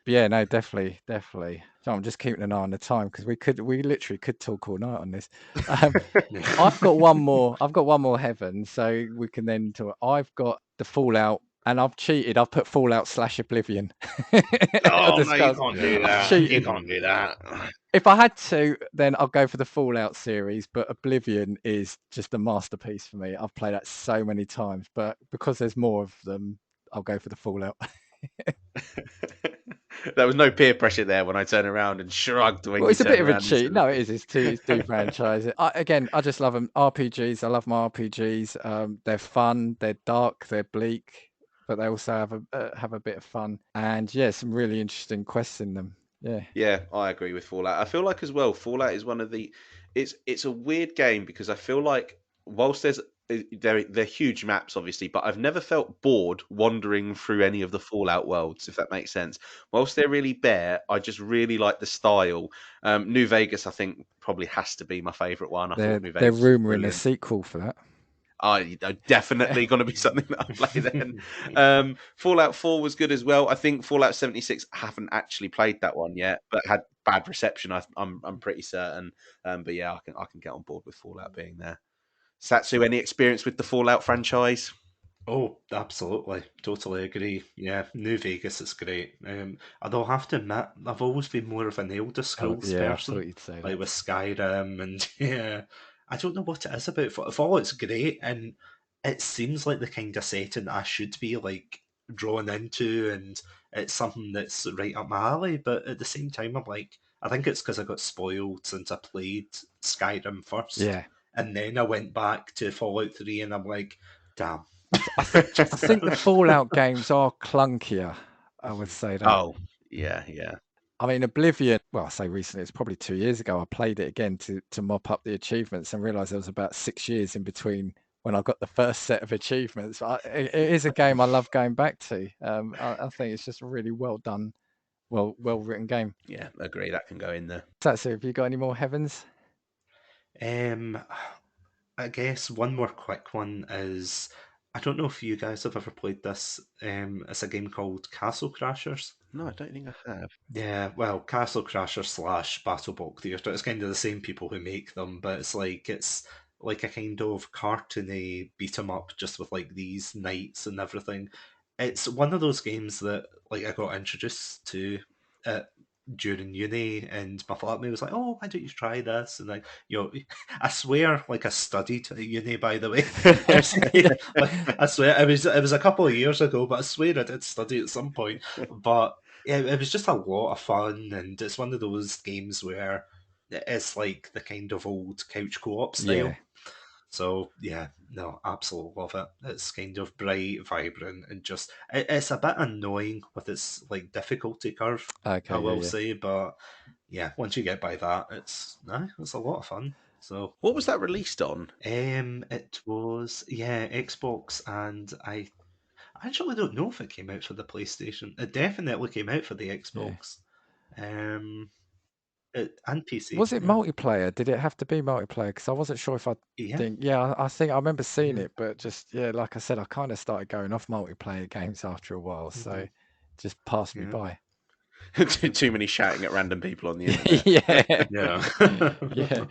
Yeah, no, definitely, definitely. So I'm just keeping an eye on the time because we literally could talk all night on this. Um, yeah. I've got one more. I've got one more heaven, so we can then talk. I've got the Fallout, and I've cheated. I've put Fallout/Oblivion. I Oh no, you discussed. can't do Yeah. I've that. You cheated. can't do that. If I had to, then I'll go for the Fallout series. But Oblivion is just a masterpiece for me. I've played that so many times, but because there's more of them, I'll go for the Fallout. There was no peer pressure there when I turned around and shrugged when Well, you it's a bit turned of a around and cheat. said, No, it is. It's two franchise. Again, I just love them. RPGs. I love my RPGs. They're fun. They're dark. They're bleak, but they also have a bit of fun. And yeah, some really interesting quests in them. Yeah. Yeah, I agree with Fallout. I feel like as well, Fallout is one of the. It's a weird game because I feel like whilst they're huge maps, obviously, but I've never felt bored wandering through any of the Fallout worlds, if that makes sense. Whilst they're really bare, I just really like the style. New Vegas, I think, probably has to be my favourite one. I thought New They're Vegas was rumoring a brilliant. sequel for that. Definitely going to be something that I play then. Fallout 4 was good as well. I think Fallout 76, I haven't actually played that one yet, but had bad reception. I'm pretty certain. But yeah, I can get on board with Fallout being there. Satsu, any experience with the Fallout franchise? Oh, absolutely. Totally agree. Yeah, New Vegas is great. Although I have to admit, I've always been more of an Elder Oh Scrolls yeah, I thought person, you'd say like that. with Skyrim and yeah. I don't know what it is about Fallout's great and it seems like the kind of setting I should be like drawn into and it's something that's right up my alley, but at the same time I'm like I think it's because I got spoiled since I played Skyrim first Yeah. and then I went back to Fallout 3 and I'm like, damn. I think the Fallout games are clunkier. I would say that. Oh, yeah, yeah. I mean, Oblivion, well, I say recently, it's probably 2 years ago. I played it again to mop up the achievements and realized there was about 6 years in between when I got the first set of achievements. It is a game I love going back to. I think it's just a really well done, well written game. Yeah, agree. That can go in there. So, have you got any more heavens? Um, I guess one more quick one is I don't know if you guys have ever played this. It's a game called Castle Crashers. No, I don't think I have. Yeah, well, Castle Crashers slash Battleblock Theatre. It's kind of the same people who make them, but it's like a kind of cartoony beat 'em up, just with like these knights and everything. It's one of those games that like I got introduced to it during uni, and my flatmate was like, "Oh, why don't you try this?" And I swear, like I studied at uni, by the way. I swear it was a couple of years ago, but I swear I did study at some point. But it was just a lot of fun, and it's one of those games where it's like the kind of old couch co-op style. Yeah. So yeah, no, absolutely love it. It's kind of bright, vibrant, and just it's a bit annoying with its like difficulty curve. Okay, I will yeah. say, but yeah, once you get by that, it's a lot of fun. So What was that released on? it was Xbox, and I actually don't know if it came out for the PlayStation. It definitely came out for the Xbox. And PC. Was it multiplayer? Did it have to be multiplayer? Because I wasn't sure if I Yeah. think. Yeah, I think I remember seeing Yeah. it, but just like I said, I kind of started going off multiplayer games after a while, so Mhm. just passed me Yeah. by. Too many shouting at random people on the internet. Yeah, Yeah. yeah.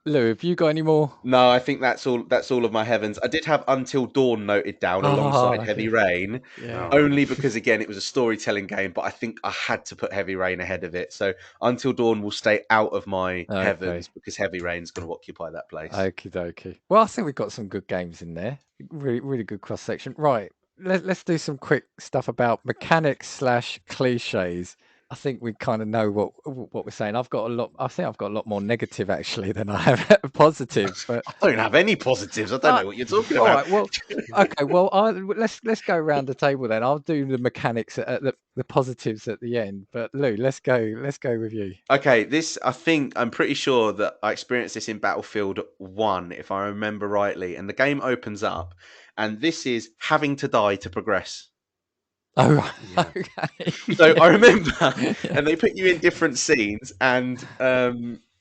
Lou, have you got any more? No, I think that's all. That's all of my heavens. I did have Until Dawn noted down alongside Oh, Heavy yeah, Rain, yeah. only because again it was a storytelling game. But I think I had to put Heavy Rain ahead of it. So Until Dawn will stay out of my Okay. heavens because Heavy Rain's going to occupy that place. Okie dokie. Well, I think we've got some good games in there. Really, really good cross section. Right. Let's do some quick stuff about mechanics / cliches. I think we kind of know what we're saying. I've got a lot. I think I've got a lot more negative actually than I have positive. But I don't have any positives. I don't know what you're talking all about. right. Well, okay. Well, let's go around the table then. I'll do the mechanics at the positives at the end. But Lou, let's go with you. Okay, I'm pretty sure that I experienced this in Battlefield 1, if I remember rightly. And the game opens up, and this is having to die to progress. Oh, right. Yeah. Okay. So I remember, Yeah. and they put you in different scenes, and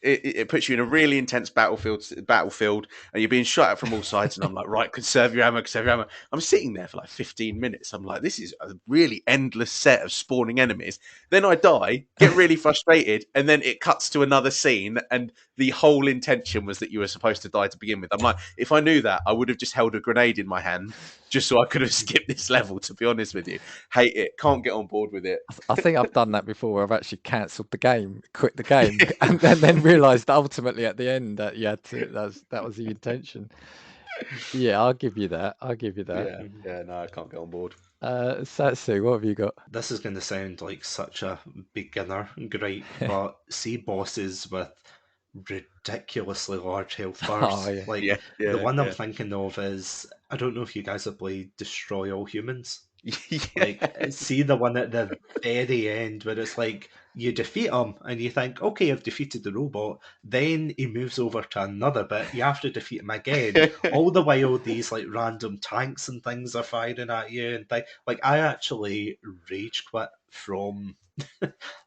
it puts you in a really intense battlefield, and you're being shot at from all sides. And I'm like, right, conserve your ammo, conserve your ammo. I'm sitting there for like 15 minutes. I'm like, this is a really endless set of spawning enemies. Then I die, get really frustrated, and then it cuts to another scene, and the whole intention was that you were supposed to die to begin with. I'm like, if I knew that, I would have just held a grenade in my hand just so I could have skipped this level, to be honest with you. Hate it. Can't get on board with it. I think I've done that before where I've actually cancelled the game, quit the game, and then realised ultimately at the end that you had to, that was the intention. Yeah, I'll give you that. Yeah, no, I can't get on board. Satsu, what have you got? This is going to sound like such a beginner gripe, but see bosses with ridiculously large health bars. Oh, yeah. Like the one I'm thinking of is, I don't know if you guys have played Destroy All Humans. Like, see the one at the very end where it's like you defeat him and you think, okay, I've defeated the robot. Then he moves over to another bit. You have to defeat him again. All the while, these like random tanks and things are firing at you and like I actually rage quit from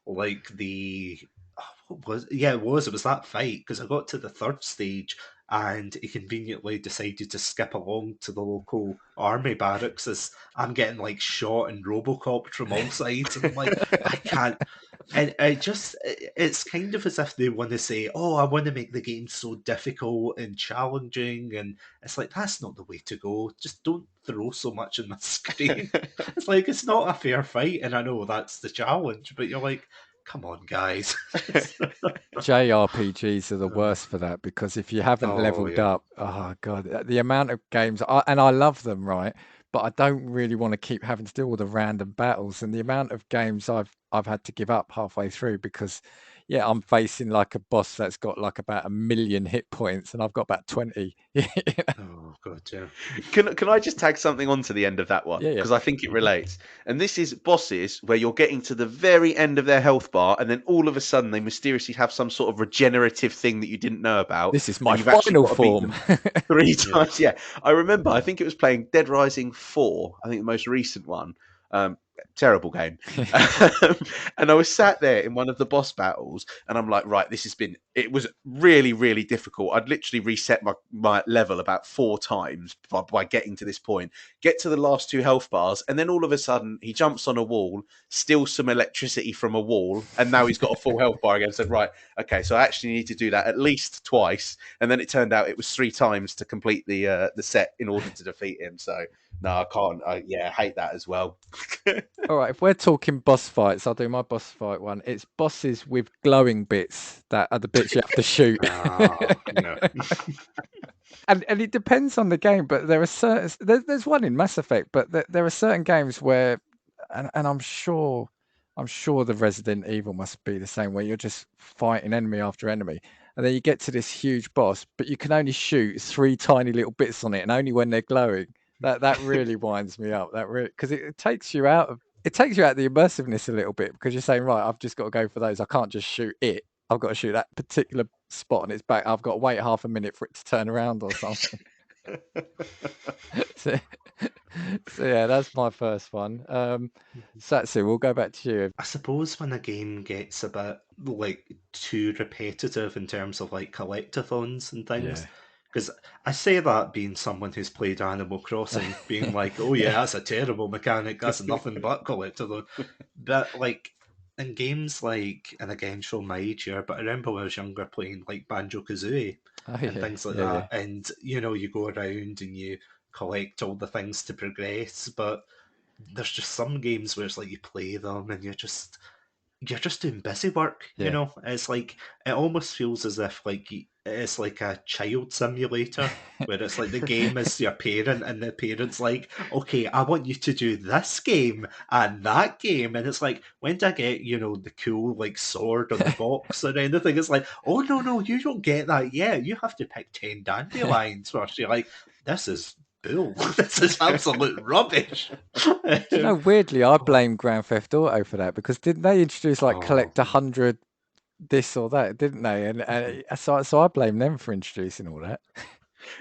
like the. What was it was that fight because I got to the third stage and he conveniently decided to skip along to the local army barracks as I'm getting like shot and Robocop from all sides, and I'm like, I can't. And it's kind of as if they want to say, oh, I want to make the game so difficult and challenging, and it's like that's not the way to go. Just don't throw so much in the screen. It's like it's not a fair fight, and I know that's the challenge, but you're like, come on, guys. JRPGs are the worst for that because if you haven't leveled up, oh god, the amount of games, and I love them, right? But I don't really want to keep having to do all the random battles, and the amount of games I've had to give up halfway through because, yeah, I'm facing like a boss that's got like about 1,000,000 hit points, and I've got about 20. Oh god, yeah. Can I just tag something on to the end of that one? Yeah, yeah. Because I think it relates. And this is bosses where you're getting to the very end of their health bar, and then all of a sudden they mysteriously have some sort of regenerative thing that you didn't know about. This is and my you've actually final got to beat form. them 3 times. Yeah, I remember. I think it was playing Dead Rising 4. I think the most recent one. Terrible game. And I was sat there in one of the boss battles, and I'm like, right, it was really, really difficult. I'd literally reset my level about 4 times by getting to this point, get to the last 2 health bars, and then all of a sudden he jumps on a wall, steals some electricity from a wall, and now he's got a full health bar again. Said, right, okay, so I actually need to do that at least twice. And then it turned out it was 3 times to complete the set in order to defeat him. So No, I can't. I hate that as well. All right, if we're talking boss fights, I'll do my boss fight one. It's bosses with glowing bits that are the bits you have to shoot. No. And it depends on the game, but there are certain there's one in Mass Effect, but there are certain games where, and I'm sure the Resident Evil must be the same, where you're just fighting enemy after enemy, and then you get to this huge boss, but you can only shoot three tiny little bits on it, and only when they're glowing. That really winds me up. That really, because it takes you out of the immersiveness a little bit, because you're saying, right, I've just got to go for those. I can't just shoot it. I've got to shoot that particular spot on its back. I've got to wait half a minute for it to turn around or something. so, so yeah, that's my first one. Satsu, we'll go back to you. I suppose when a game gets a bit like too repetitive in terms of like collectathons and things, Yeah. because I say that being someone who's played Animal Crossing, being like, oh yeah, that's a terrible mechanic, that's nothing but collectathon. But like in games like, and again, show my age here, but I remember when I was younger playing like Banjo Kazooie Oh and yeah, things like yeah, that, and you know, you go around and you collect all the things to progress, but there's just some games where it's like you play them and you're just doing busy work, you yeah. know. It's like it almost feels as if like it's like a child simulator where it's like the game is your parent and the parent's like, okay, I want you to do this game and that game, and it's like, when do I get, you know, the cool like sword on the box or anything? It's like, oh no, you don't get that yet. You have to pick 10 dandelions first. You're like, this is bull. This is absolute rubbish. Do you know, weirdly, I Oh, blame Grand Theft Auto for that, because didn't they introduce like oh, collect 100 this or that, didn't they? And so I blame them for introducing all that.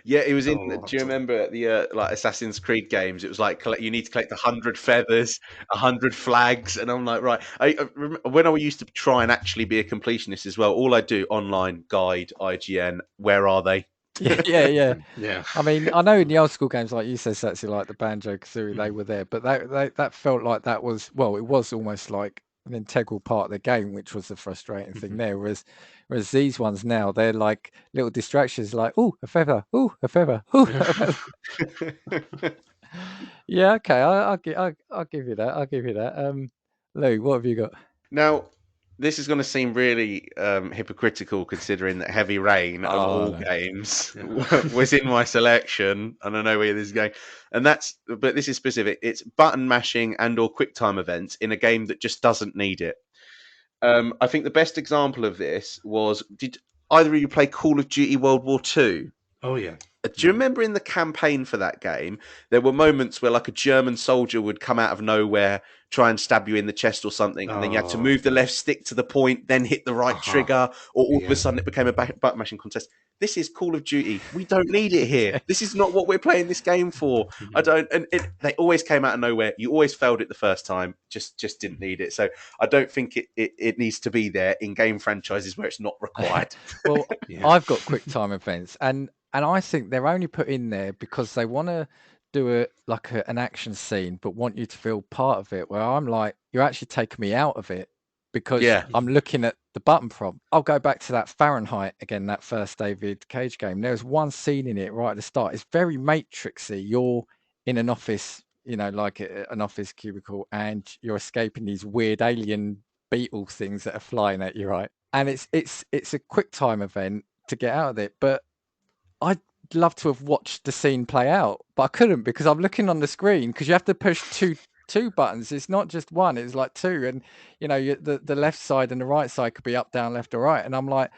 Yeah, it was in. oh, Do you remember the like Assassin's Creed games? It was like you need to collect 100 feathers, 100 flags, and I'm like, right. When I used to try and actually be a completionist as well, all I do online guide IGN. Where are they? Yeah, yeah, yeah. yeah. I mean, I know in the old school games, like you said, Satsu, like the Banjo Kazooie, they were there, but that felt like that was, well, it was almost like an integral part of the game, which was the frustrating thing there. Whereas these ones now, they're like little distractions, like, oh, a feather, oh, a feather, oh, a feather. Yeah, okay, I'll give you that. I'll give you that. Lou, what have you got? Now, this is going to seem really hypocritical, considering that Heavy Rain of Oh all no. games was in my selection, and I know where this is going. And but this is specific. It's button mashing and/or quick time events in a game that just doesn't need it. I think the best example of this was: did either of you play Call of Duty World War Two? Oh yeah. Do you remember in the campaign for that game, there were moments where like a German soldier would come out of nowhere, try and stab you in the chest or something, and then you had to Oh move the left stick to the point, then hit the right uh-huh. trigger, or all of a Yeah. sudden it became a button mashing contest. This is Call of Duty. We don't need it here. This is not what we're playing this game for. I don't. And they always came out of nowhere. You always failed it the first time. Just didn't need it. So I don't think it needs to be there in game franchises where it's not required. Well, Yeah. I've got quick time events, and I think they're only put in there because they want to do an action scene, but want you to feel part of it. Where I'm like, you're actually taking me out of it because Yeah. I'm looking at the button prompt. I'll go back to that Fahrenheit again, that first David Cage game. There's one scene in it right at the start. It's very Matrixy. You're in an office, you know, like an office cubicle, and you're escaping these weird alien beetle things that are flying at you, right? And it's a quick time event to get out of it. But I'd love to have watched the scene play out, but I couldn't because I'm looking on the screen, because you have to push two buttons. It's not just one; it's like two, and you know the left side and the right side could be up, down, left, or right. And I'm like,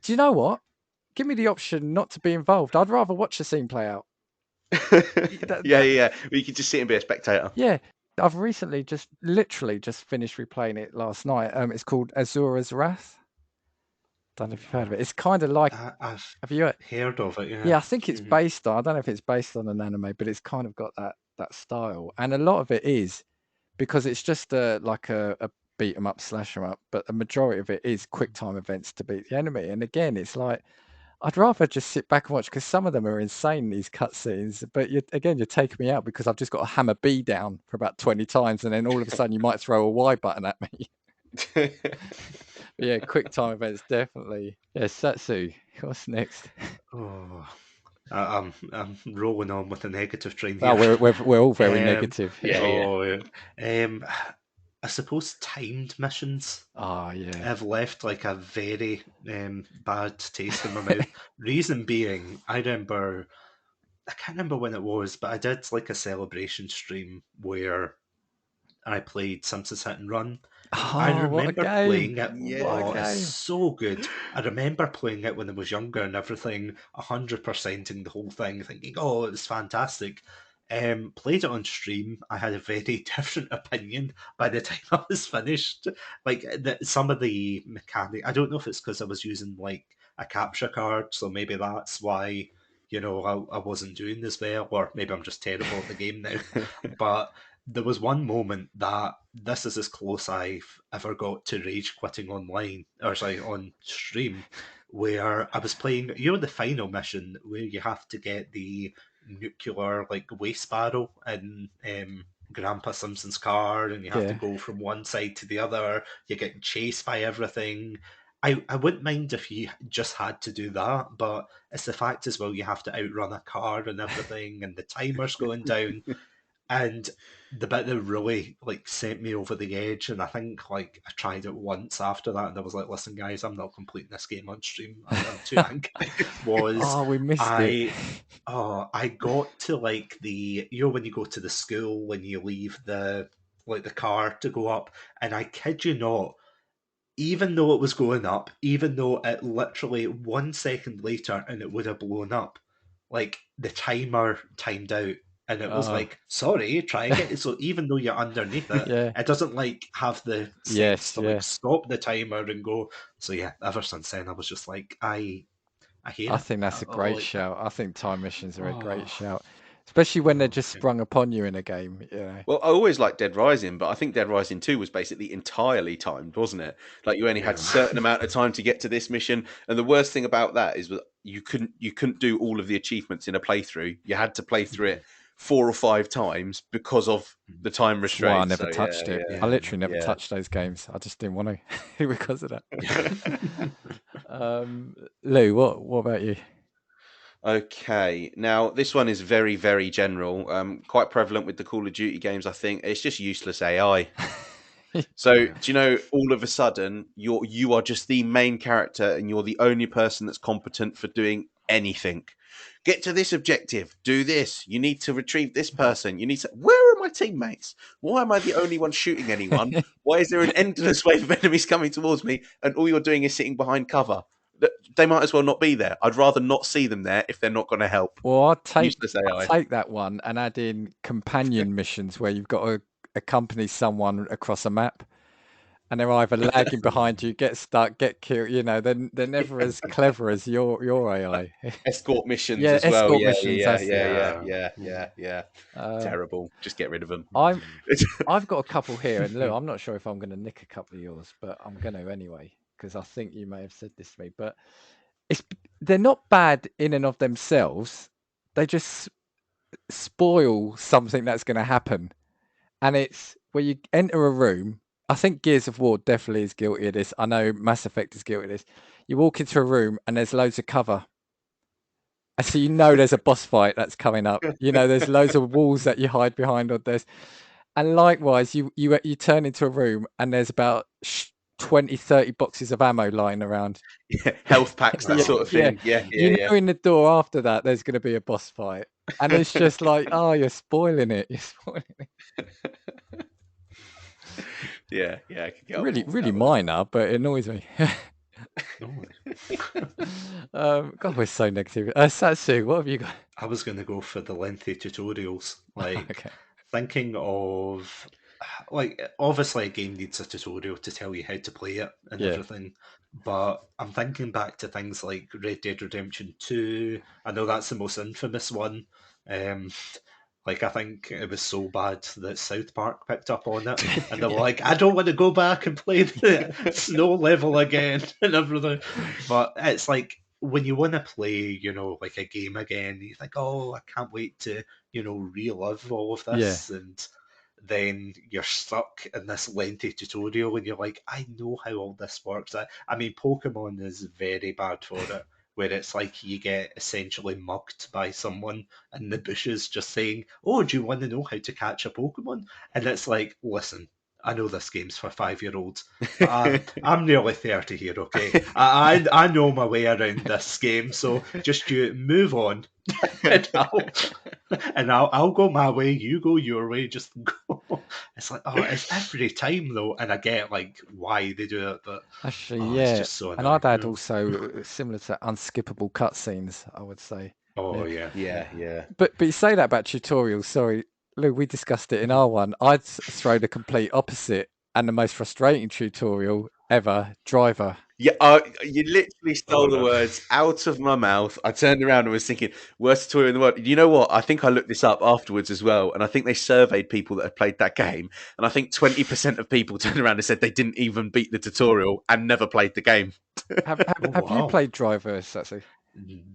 do you know what? Give me the option not to be involved. I'd rather watch the scene play out. Yeah. You can just sit and be a spectator. Yeah. I've recently literally just finished replaying it last night. It's called Azura's Wrath. Don't know if you've heard of it. It's kind of like, I've have you? heard of it, yeah. Yeah, I think it's based on. I don't know if it's based on an anime, but it's kind of got that style, and a lot of it is because it's just a beat 'em up, slash 'em up. But the majority of it is quick time events to beat the enemy. And again, it's like I'd rather just sit back and watch, because some of them are insane, these cutscenes. But you're taking me out because I've just got to hammer B down for about 20 times, and then all of a sudden you might throw a Y button at me. But yeah, quick time events definitely. Yeah, Satsu, what's next? Oh. I'm rolling on with a negative train Oh, here. we're all very Um, negative. Yeah, yeah. oh, I suppose timed missions Oh, yeah. have left like a very bad taste in my mouth. Reason being, I can't remember when it was, but I did like a celebration stream where I played Simpsons Hit and Run. I Oh, what a remember game. playing it. What a Oh, it's game. so good. I remember playing it when I was younger and everything, 100%ing the whole thing, thinking, oh, it's fantastic. Played it on stream. I had a very different opinion by the time I was finished. Like some of the mechanic, I don't know if it's because I was using like a capture card, so maybe that's why I wasn't doing as well, or maybe I'm just terrible at the game now. But there was one moment that this is as close I've ever got to rage quitting online, or sorry, on stream, where I was playing, the final mission where you have to get the nuclear like waste barrel in Grandpa Simpson's car, and you have to Yeah. go from one side to the other. You're getting chased by everything. I wouldn't mind if you just had to do that, but it's the fact as well you have to outrun a car and everything, and the timer's going down. And the bit that really like sent me over the edge, and I think like I tried it once after that, and I was like, "Listen, guys, I'm not completing this game on stream. I'm too angry." Was Oh, we missed it. I? Oh, I got to like the when you go to the school when you leave the car to go up, and I kid you not, even though it was going up, even though it literally 1 second later and it would have blown up, like the timer timed out and it was Oh, like, sorry, try again. So even though you're underneath it, yeah. it doesn't like have the sense Yes, to like yeah. stop the timer and go. So yeah, ever since then I was just like, I hate I it. think that's a great Like, shout. I think time missions are a great oh, shout, especially when they're oh, just yeah. sprung upon you in a game. You know. Well, I always liked Dead Rising, but I think Dead Rising 2 was basically entirely timed, wasn't it? Like you only had Yeah. certain amount of time to get to this mission, and the worst thing about that is that you couldn't do all of the achievements in a playthrough. You had to play through it 4 or 5 times because of the time That's why I restraints. never So yeah, touched it. I Yeah. literally never yeah, touched those games. I just didn't want to because of that. yeah. Lou, what about you? Okay, now this one is very, very general. Quite prevalent with the Call of Duty games. I think it's just useless AI. So, Yeah. do you know, all of a sudden, you are just the main character, and you're the only person that's competent for doing anything. Get to this objective. Do this. You need to retrieve this person. You need to. Where are my teammates? Why am I the only one shooting anyone? Why is there an endless wave of enemies coming towards me, and all you're doing is sitting behind cover? They might as well not be there. I'd rather not see them there if they're not going to help. Well, Useless I'd AI. take that one and add in companion missions where you've got to accompany someone across a map, and they're either lagging behind you, get stuck, get killed. You know, they're never as clever as your AI. Escort missions Yeah, as well. escort Yeah, missions. yeah, That's yeah, it. yeah, Yeah. yeah, yeah, yeah. Uh, Terrible. Just get rid of them. I'm I've got a couple here, and Lou, I'm not sure if I'm going to nick a couple of yours, but I'm going to anyway because I think you may have said this to me. But it's they're not bad in and of themselves. They just spoil something that's going to happen, and it's where you enter a room. I think Gears of War definitely is guilty of this. I know Mass Effect is guilty of this. You walk into a room and there's loads of cover. And so you know there's a boss fight that's coming up. You know there's loads of walls that you hide behind, or there's and likewise you turn into a room and there's about 20, 30 boxes of ammo lying around. Yeah, health packs, that Yeah, sort of yeah. thing. Yeah, yeah, You yeah, know in the door after that there's going to be a boss fight, and it's just like, oh, you're spoiling it. You're spoiling it. yeah, yeah. I could get on Really, board with really that one. minor, but it annoys me. God, we're so negative. Satsu, what have you got? I was going to go for the lengthy tutorials, like Okay. thinking of like obviously a game needs a tutorial to tell you how to play it and Yeah. everything, but I'm thinking back to things like Red Dead Redemption 2. I know that's the most infamous one. Um, like I think it was so bad that South Park picked up on it, and they were Yeah. like, "I don't want to go back and play the snow level again and everything." But it's like when you want to play, like a game again, you think, "Oh, I can't wait to, relive all of Yeah. this," and then you're stuck in this lengthy tutorial, and you're like, "I know how all this works." I mean, Pokemon is very bad for it, where it's like you get essentially mugged by someone in the bushes just saying, "Oh, do you want to know how to catch a Pokemon?" And it's like, listen, I know this game's for 5-year-olds, but I'm nearly 30 here, okay? I know my way around this game, so just you move on, and I'll go my way, you go your way, just go. It's like, oh, it's every time though, and I get like why they do it, but Actually, oh, it's yeah. just so And I'd add annoying. also similar to unskippable cutscenes, I would say. Oh Yeah. yeah, Yeah. But you say that about tutorials. Sorry, Lou, we discussed it in our one. I'd throw the complete opposite and the most frustrating tutorial ever, driver. Yeah, you literally Oh stole the no. words out of my mouth. I turned around and was thinking, worst tutorial in the world. You know what? I think I looked this up afterwards as well, and I think they surveyed people that had played that game, and I think 20% of people turned around and said they didn't even beat the tutorial and never played the game. Oh Have you wow. played Driver, Satsu?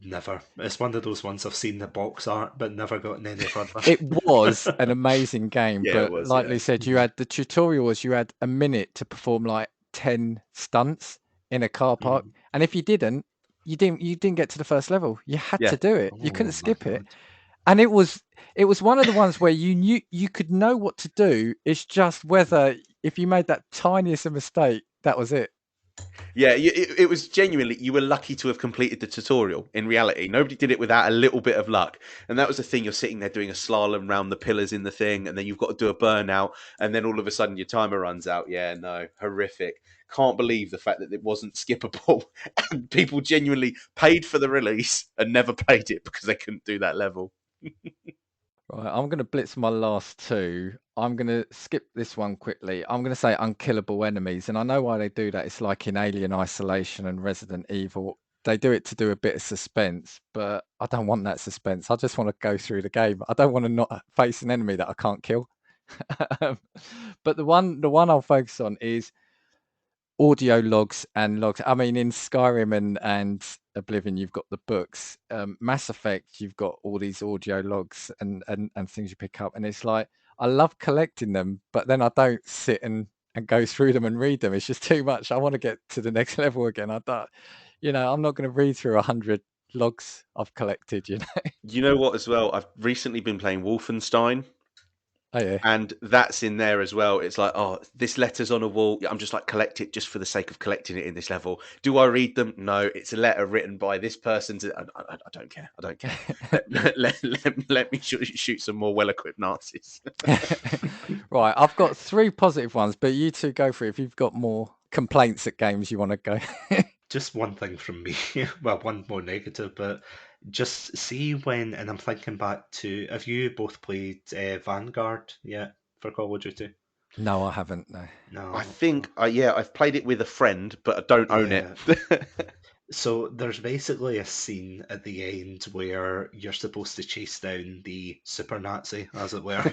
Never. It's one of those ones I've seen the box art, but never gotten any further. It was an amazing game, Yeah, it but was. like Yeah. Lee said, you had the tutorial was you had a minute to perform like 10 stunts in a car park, Mm. and if you didn't, you didn't get to the first level. You had Yeah. to do it. You couldn't Oh my skip it. god. And it was one of the ones where you knew you could know what to do. It's just whether if you made that tiniest of mistake, that was it. Yeah, it was genuinely, you were lucky to have completed the tutorial. In reality, nobody did it without a little bit of luck. And that was the thing, you're sitting there doing a slalom round the pillars in the thing, and then you've got to do a burnout, and then all of a sudden your timer runs out. Yeah, no, horrific. Can't believe the fact that it wasn't skippable. And people genuinely paid for the release and never played it because they couldn't do that level. Right, I'm going to blitz my last two. I'm going to skip this one quickly. I'm going to say unkillable enemies. And I know why they do that. It's like in Alien Isolation and Resident Evil. They do it to do a bit of suspense, but I don't want that suspense. I just want to go through the game. I don't want to not face an enemy that I can't kill. But the one I'll focus on is audio logs and logs. I mean, in Skyrim and Oblivion, you've got the books. Mass Effect, you've got all these audio logs and things you pick up, and it's like I love collecting them, but then I don't sit and go through them and read them. It's just too much. I want to get to the next level again. I don't, I'm not going to read through 100 logs I've collected. You know what, as well? I've recently been playing Wolfenstein. Oh yeah. And that's in there as well. It's like, oh, this letter's on a wall. I'm just like, collect it just for the sake of collecting it in this level. Do I read them? No, it's a letter written by this person. I don't care. I don't care. Let me shoot some more well-equipped Nazis. Right, I've got three positive ones, but you two go for it if you've got more complaints at games you want to go. Just one thing from me. Well, one more negative, but just see when, and I'm thinking back to, have you both played Vanguard yet for Call of Duty? No, I haven't. No. No. I think, yeah, I've played it with a friend, but I don't own it. So there's basically a scene at the end where you're supposed to chase down the super Nazi, as it were.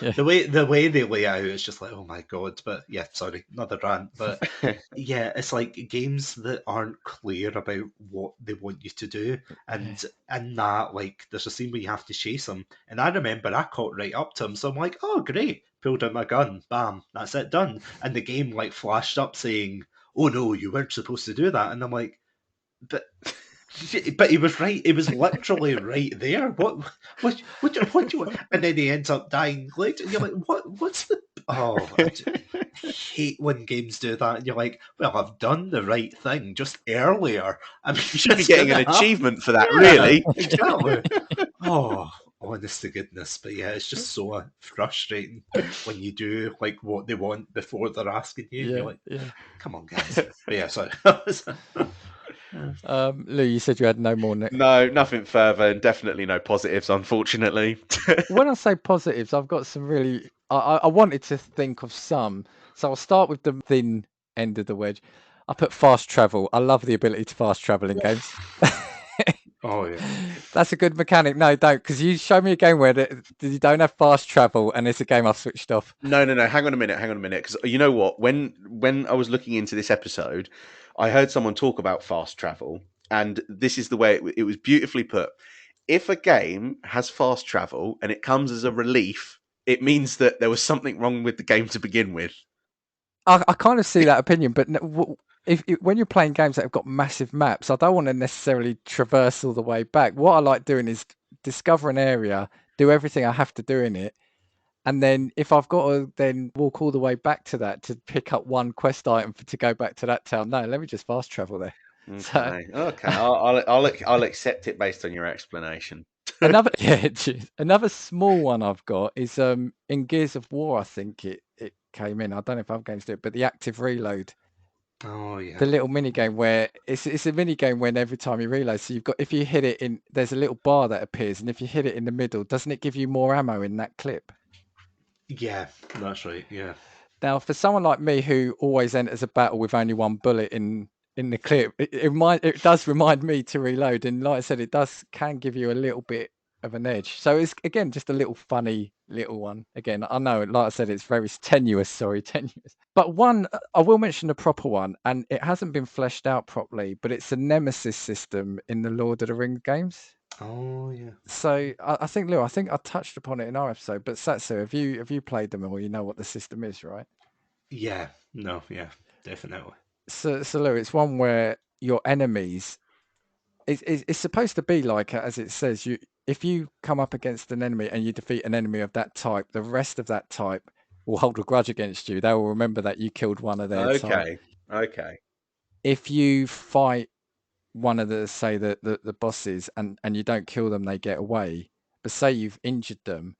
Yeah. The way they lay it out is just like, oh my god. But yeah, sorry, another rant. But yeah, it's like games that aren't clear about what they want you to do, and in that, like, there's a scene where you have to chase him, and I remember I caught right up to him, so I'm like, oh great, pulled out my gun, bam, that's it, done. And the game like flashed up saying, oh no, you weren't supposed to do that, and I'm like, but he was right. He was literally right there. What do you want? And then he ends up dying later. You're like, what? What's the? Oh, I hate when games do that. And you're like, well, I've done the right thing just earlier. I mean, You should be getting an achievement for that, yeah, really. Exactly. Oh, honest to goodness. But yeah, it's just so frustrating when you do like what they want before they're asking you. Yeah, You're like, yeah. come on, guys. But yeah, sorry. Lou, you said you had no more. No, nothing further, and definitely no positives, unfortunately. When I say positives, I've got some really. I wanted to think of some, so I'll start with the thin end of the wedge. I put fast travel. I love the ability to fast travel in games. Oh yeah. That's a good mechanic. No, don't, because you show me a game where you don't have fast travel, and it's a game I've switched off. No. Hang on a minute. Because you know what? When I was looking into this episode, I heard someone talk about fast travel, and this is the way it was beautifully put. If a game has fast travel and it comes as a relief, it means that there was something wrong with the game to begin with. I kind of see that opinion, but when you're playing games that have got massive maps, I don't want to necessarily traverse all the way back. What I like doing is discover an area, do everything I have to do in it, and then if I've got to then walk all the way back to that to pick up one quest item to go back to that town, no, let me just fast travel there. So Okay. I'll accept it based on your explanation. another small one I've got is in Gears of War. I think it came in. I don't know if other games do it, but the active reload. Oh The yeah. little mini game where it's a mini game when every time you reload, so you've got, if you hit it in, there's a little bar that appears, and if you hit it in the middle, doesn't it give you more ammo in that clip? Yeah, that's right. Yeah. Now, for someone like me who always enters a battle with only one bullet in the clip, it does remind me to reload, and like I said, it can give you a little bit of an edge. So it's, again, just a little funny little one. Again, I know, like I said, it's very tenuous. Sorry, tenuous. But one, I will mention the proper one, and it hasn't been fleshed out properly, but it's a nemesis system in the Lord of the Rings games. Oh yeah. So I think, Lou, I think I touched upon it in our episode. But Satsu, have you played them, or you know what the system is, right? Yeah. No. Yeah. Definitely. So Lou, it's one where your enemies, it's supposed to be like, as it says, if you come up against an enemy and you defeat an enemy of that type, the rest of that type will hold a grudge against you. They will remember that you killed one of their type. Okay. If you fight one of the, say, the bosses, and you don't kill them, they get away. But say you've injured them,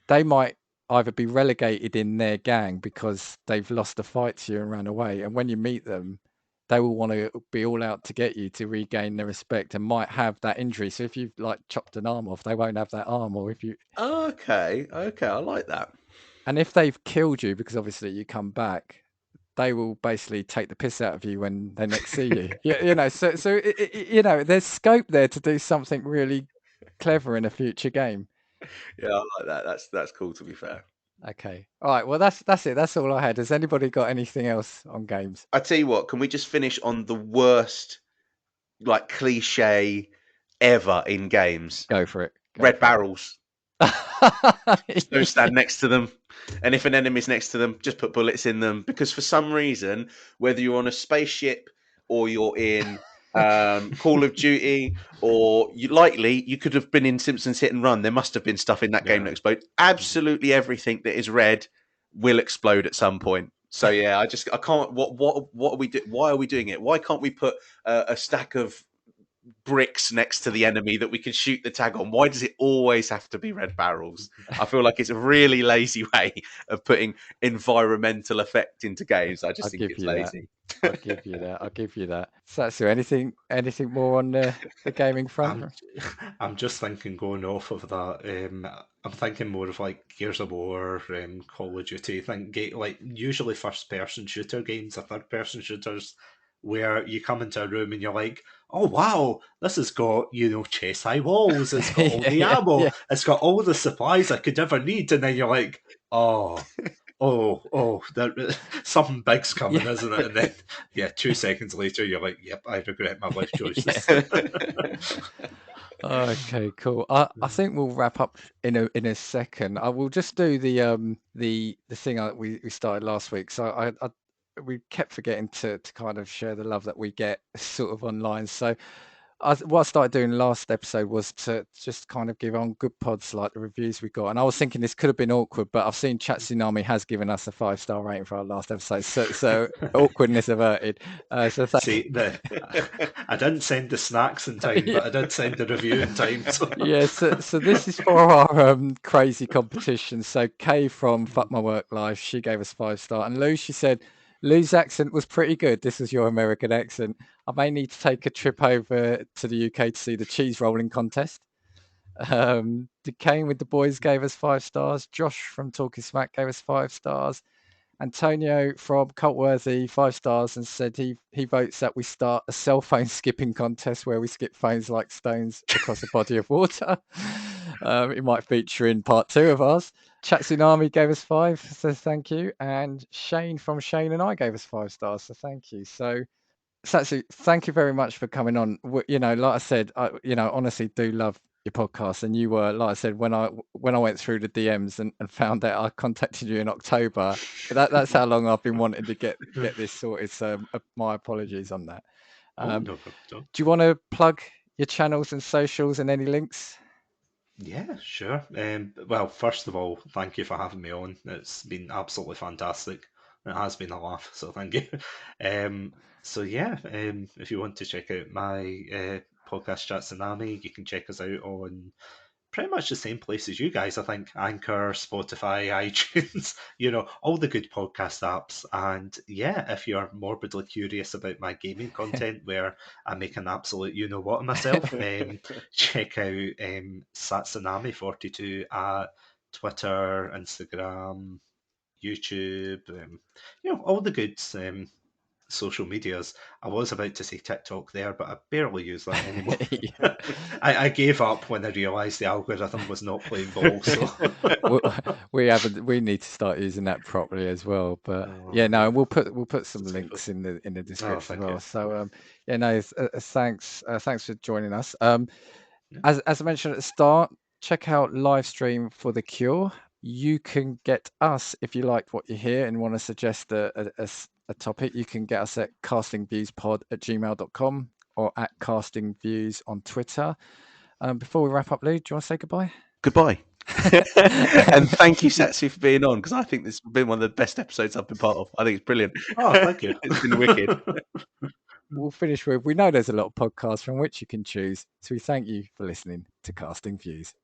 they might either be relegated in their gang because they've lost a fight to you and ran away. And when you meet them, they will want to be all out to get you to regain their respect, and might have that injury. So if you've like chopped an arm off, they won't have that arm. Or if you, Okay. I like that. and if they've killed you, because obviously you come back, they will basically take the piss out of you when they next see you. So there's scope there to do something really clever in a future game. Yeah, I like that. That's cool, to be fair. Okay. All right. Well, that's it. That's all I had. Has anybody got anything else on games? I tell you what, can we just finish on the worst, like, cliche ever in games? Go for it. Red barrels. Just don't Yeah. stand next to them. And if an enemy's next to them, just put bullets in them. Because for some reason, whether you're on a spaceship or you're in Call of Duty, or you could have been in Simpsons Hit and Run. There must have been stuff in that game that exploded. Absolutely everything that is red will explode at some point. So yeah, I can't. What are we do? Why are we doing it? Why can't we put a stack of bricks next to the enemy that we can shoot the tag on? Why does it always have to be red barrels? I feel like it's a really lazy way of putting environmental effect into games. I just I'll think give it's you that. lazy. I'll give you that. I'll give you that. Satsu, anything more on the gaming front? I'm just thinking, going off of that. I'm thinking more of like Gears of War, Call of Duty. Like usually first person shooter games or third person shooters, where you come into a room and you're like, oh wow, this has got, chest high walls, it's got all the ammo, Yeah. it's got all the supplies I could ever need, and then you're like, oh. Something big's coming, Yeah. isn't it? And then, 2 seconds later, you're like, "Yep, I regret my life choices." Okay, cool. I think we'll wrap up in a second. I will just do the thing that we started last week. So we kept forgetting to kind of share the love that we get sort of online. So what I started doing last episode was to just kind of give on good pods like the reviews we got. And I was thinking this could have been awkward, but I've seen Chatsunami has given us a 5-star rating for our last episode. So awkwardness averted. So See, I didn't send the snacks in time, Yeah. but I did send the review in time. So. Yeah, so this is for our crazy competition. So Kay from Fuck My Work Life, she gave us 5-star, and Lou, she said Lou's accent was pretty good. This is your American accent. I may need to take a trip over to the UK to see the cheese rolling contest. Kane with the boys gave us 5 stars. Josh from Talking Smack gave us 5 stars. Antonio from Cultworthy 5 stars, and said he votes that we start a cell phone skipping contest where we skip phones like stones across a body of water. It might feature in part 2 of ours. Chatsunami gave us 5, so thank you. And Shane from Shane and I gave us 5 stars, so thank you. So Satsu, thank you very much for coming on. Like I said, honestly do love your podcast, and you were, like I said, when I went through the DMs and found out I contacted you in October, that's how long I've been wanting to get this sorted. So my apologies on that. Oh, no problem. Do you want to plug your channels and socials and any links? Yeah, sure. Well, first of all, thank you for having me on. It's been absolutely fantastic. It has been a laugh, so thank you. So yeah, if you want to check out my podcast Chatsunami, you can check us out on pretty much the same place as you guys. I think Anchor, Spotify, iTunes, all the good podcast apps. And yeah, if you're morbidly curious about my gaming content, where I make an absolute you know what of myself, check out Satsunami42 at Twitter, Instagram, YouTube, all the good social medias. I was about to say TikTok there, but I barely use that anymore. Yeah. I gave up when I realised the algorithm was not playing ball. So we need to start using that properly as well. But yeah, no, we'll put some links in the description as well. you. So yeah, no, thanks for joining us. Yeah. As I mentioned at the start, check out live stream for The Cure. You can get us if you liked what you hear and want to suggest a topic. You can get us at castingviewspod@gmail.com or at castingviews on Twitter. Before we wrap up, Lou, do you want to say goodbye? Goodbye. And thank you, Satsu, for being on, because I think this has been one of the best episodes I've been part of. I think it's brilliant. Oh, thank you. It's been wicked. We'll finish with, we know there's a lot of podcasts from which you can choose. So we thank you for listening to Casting Views.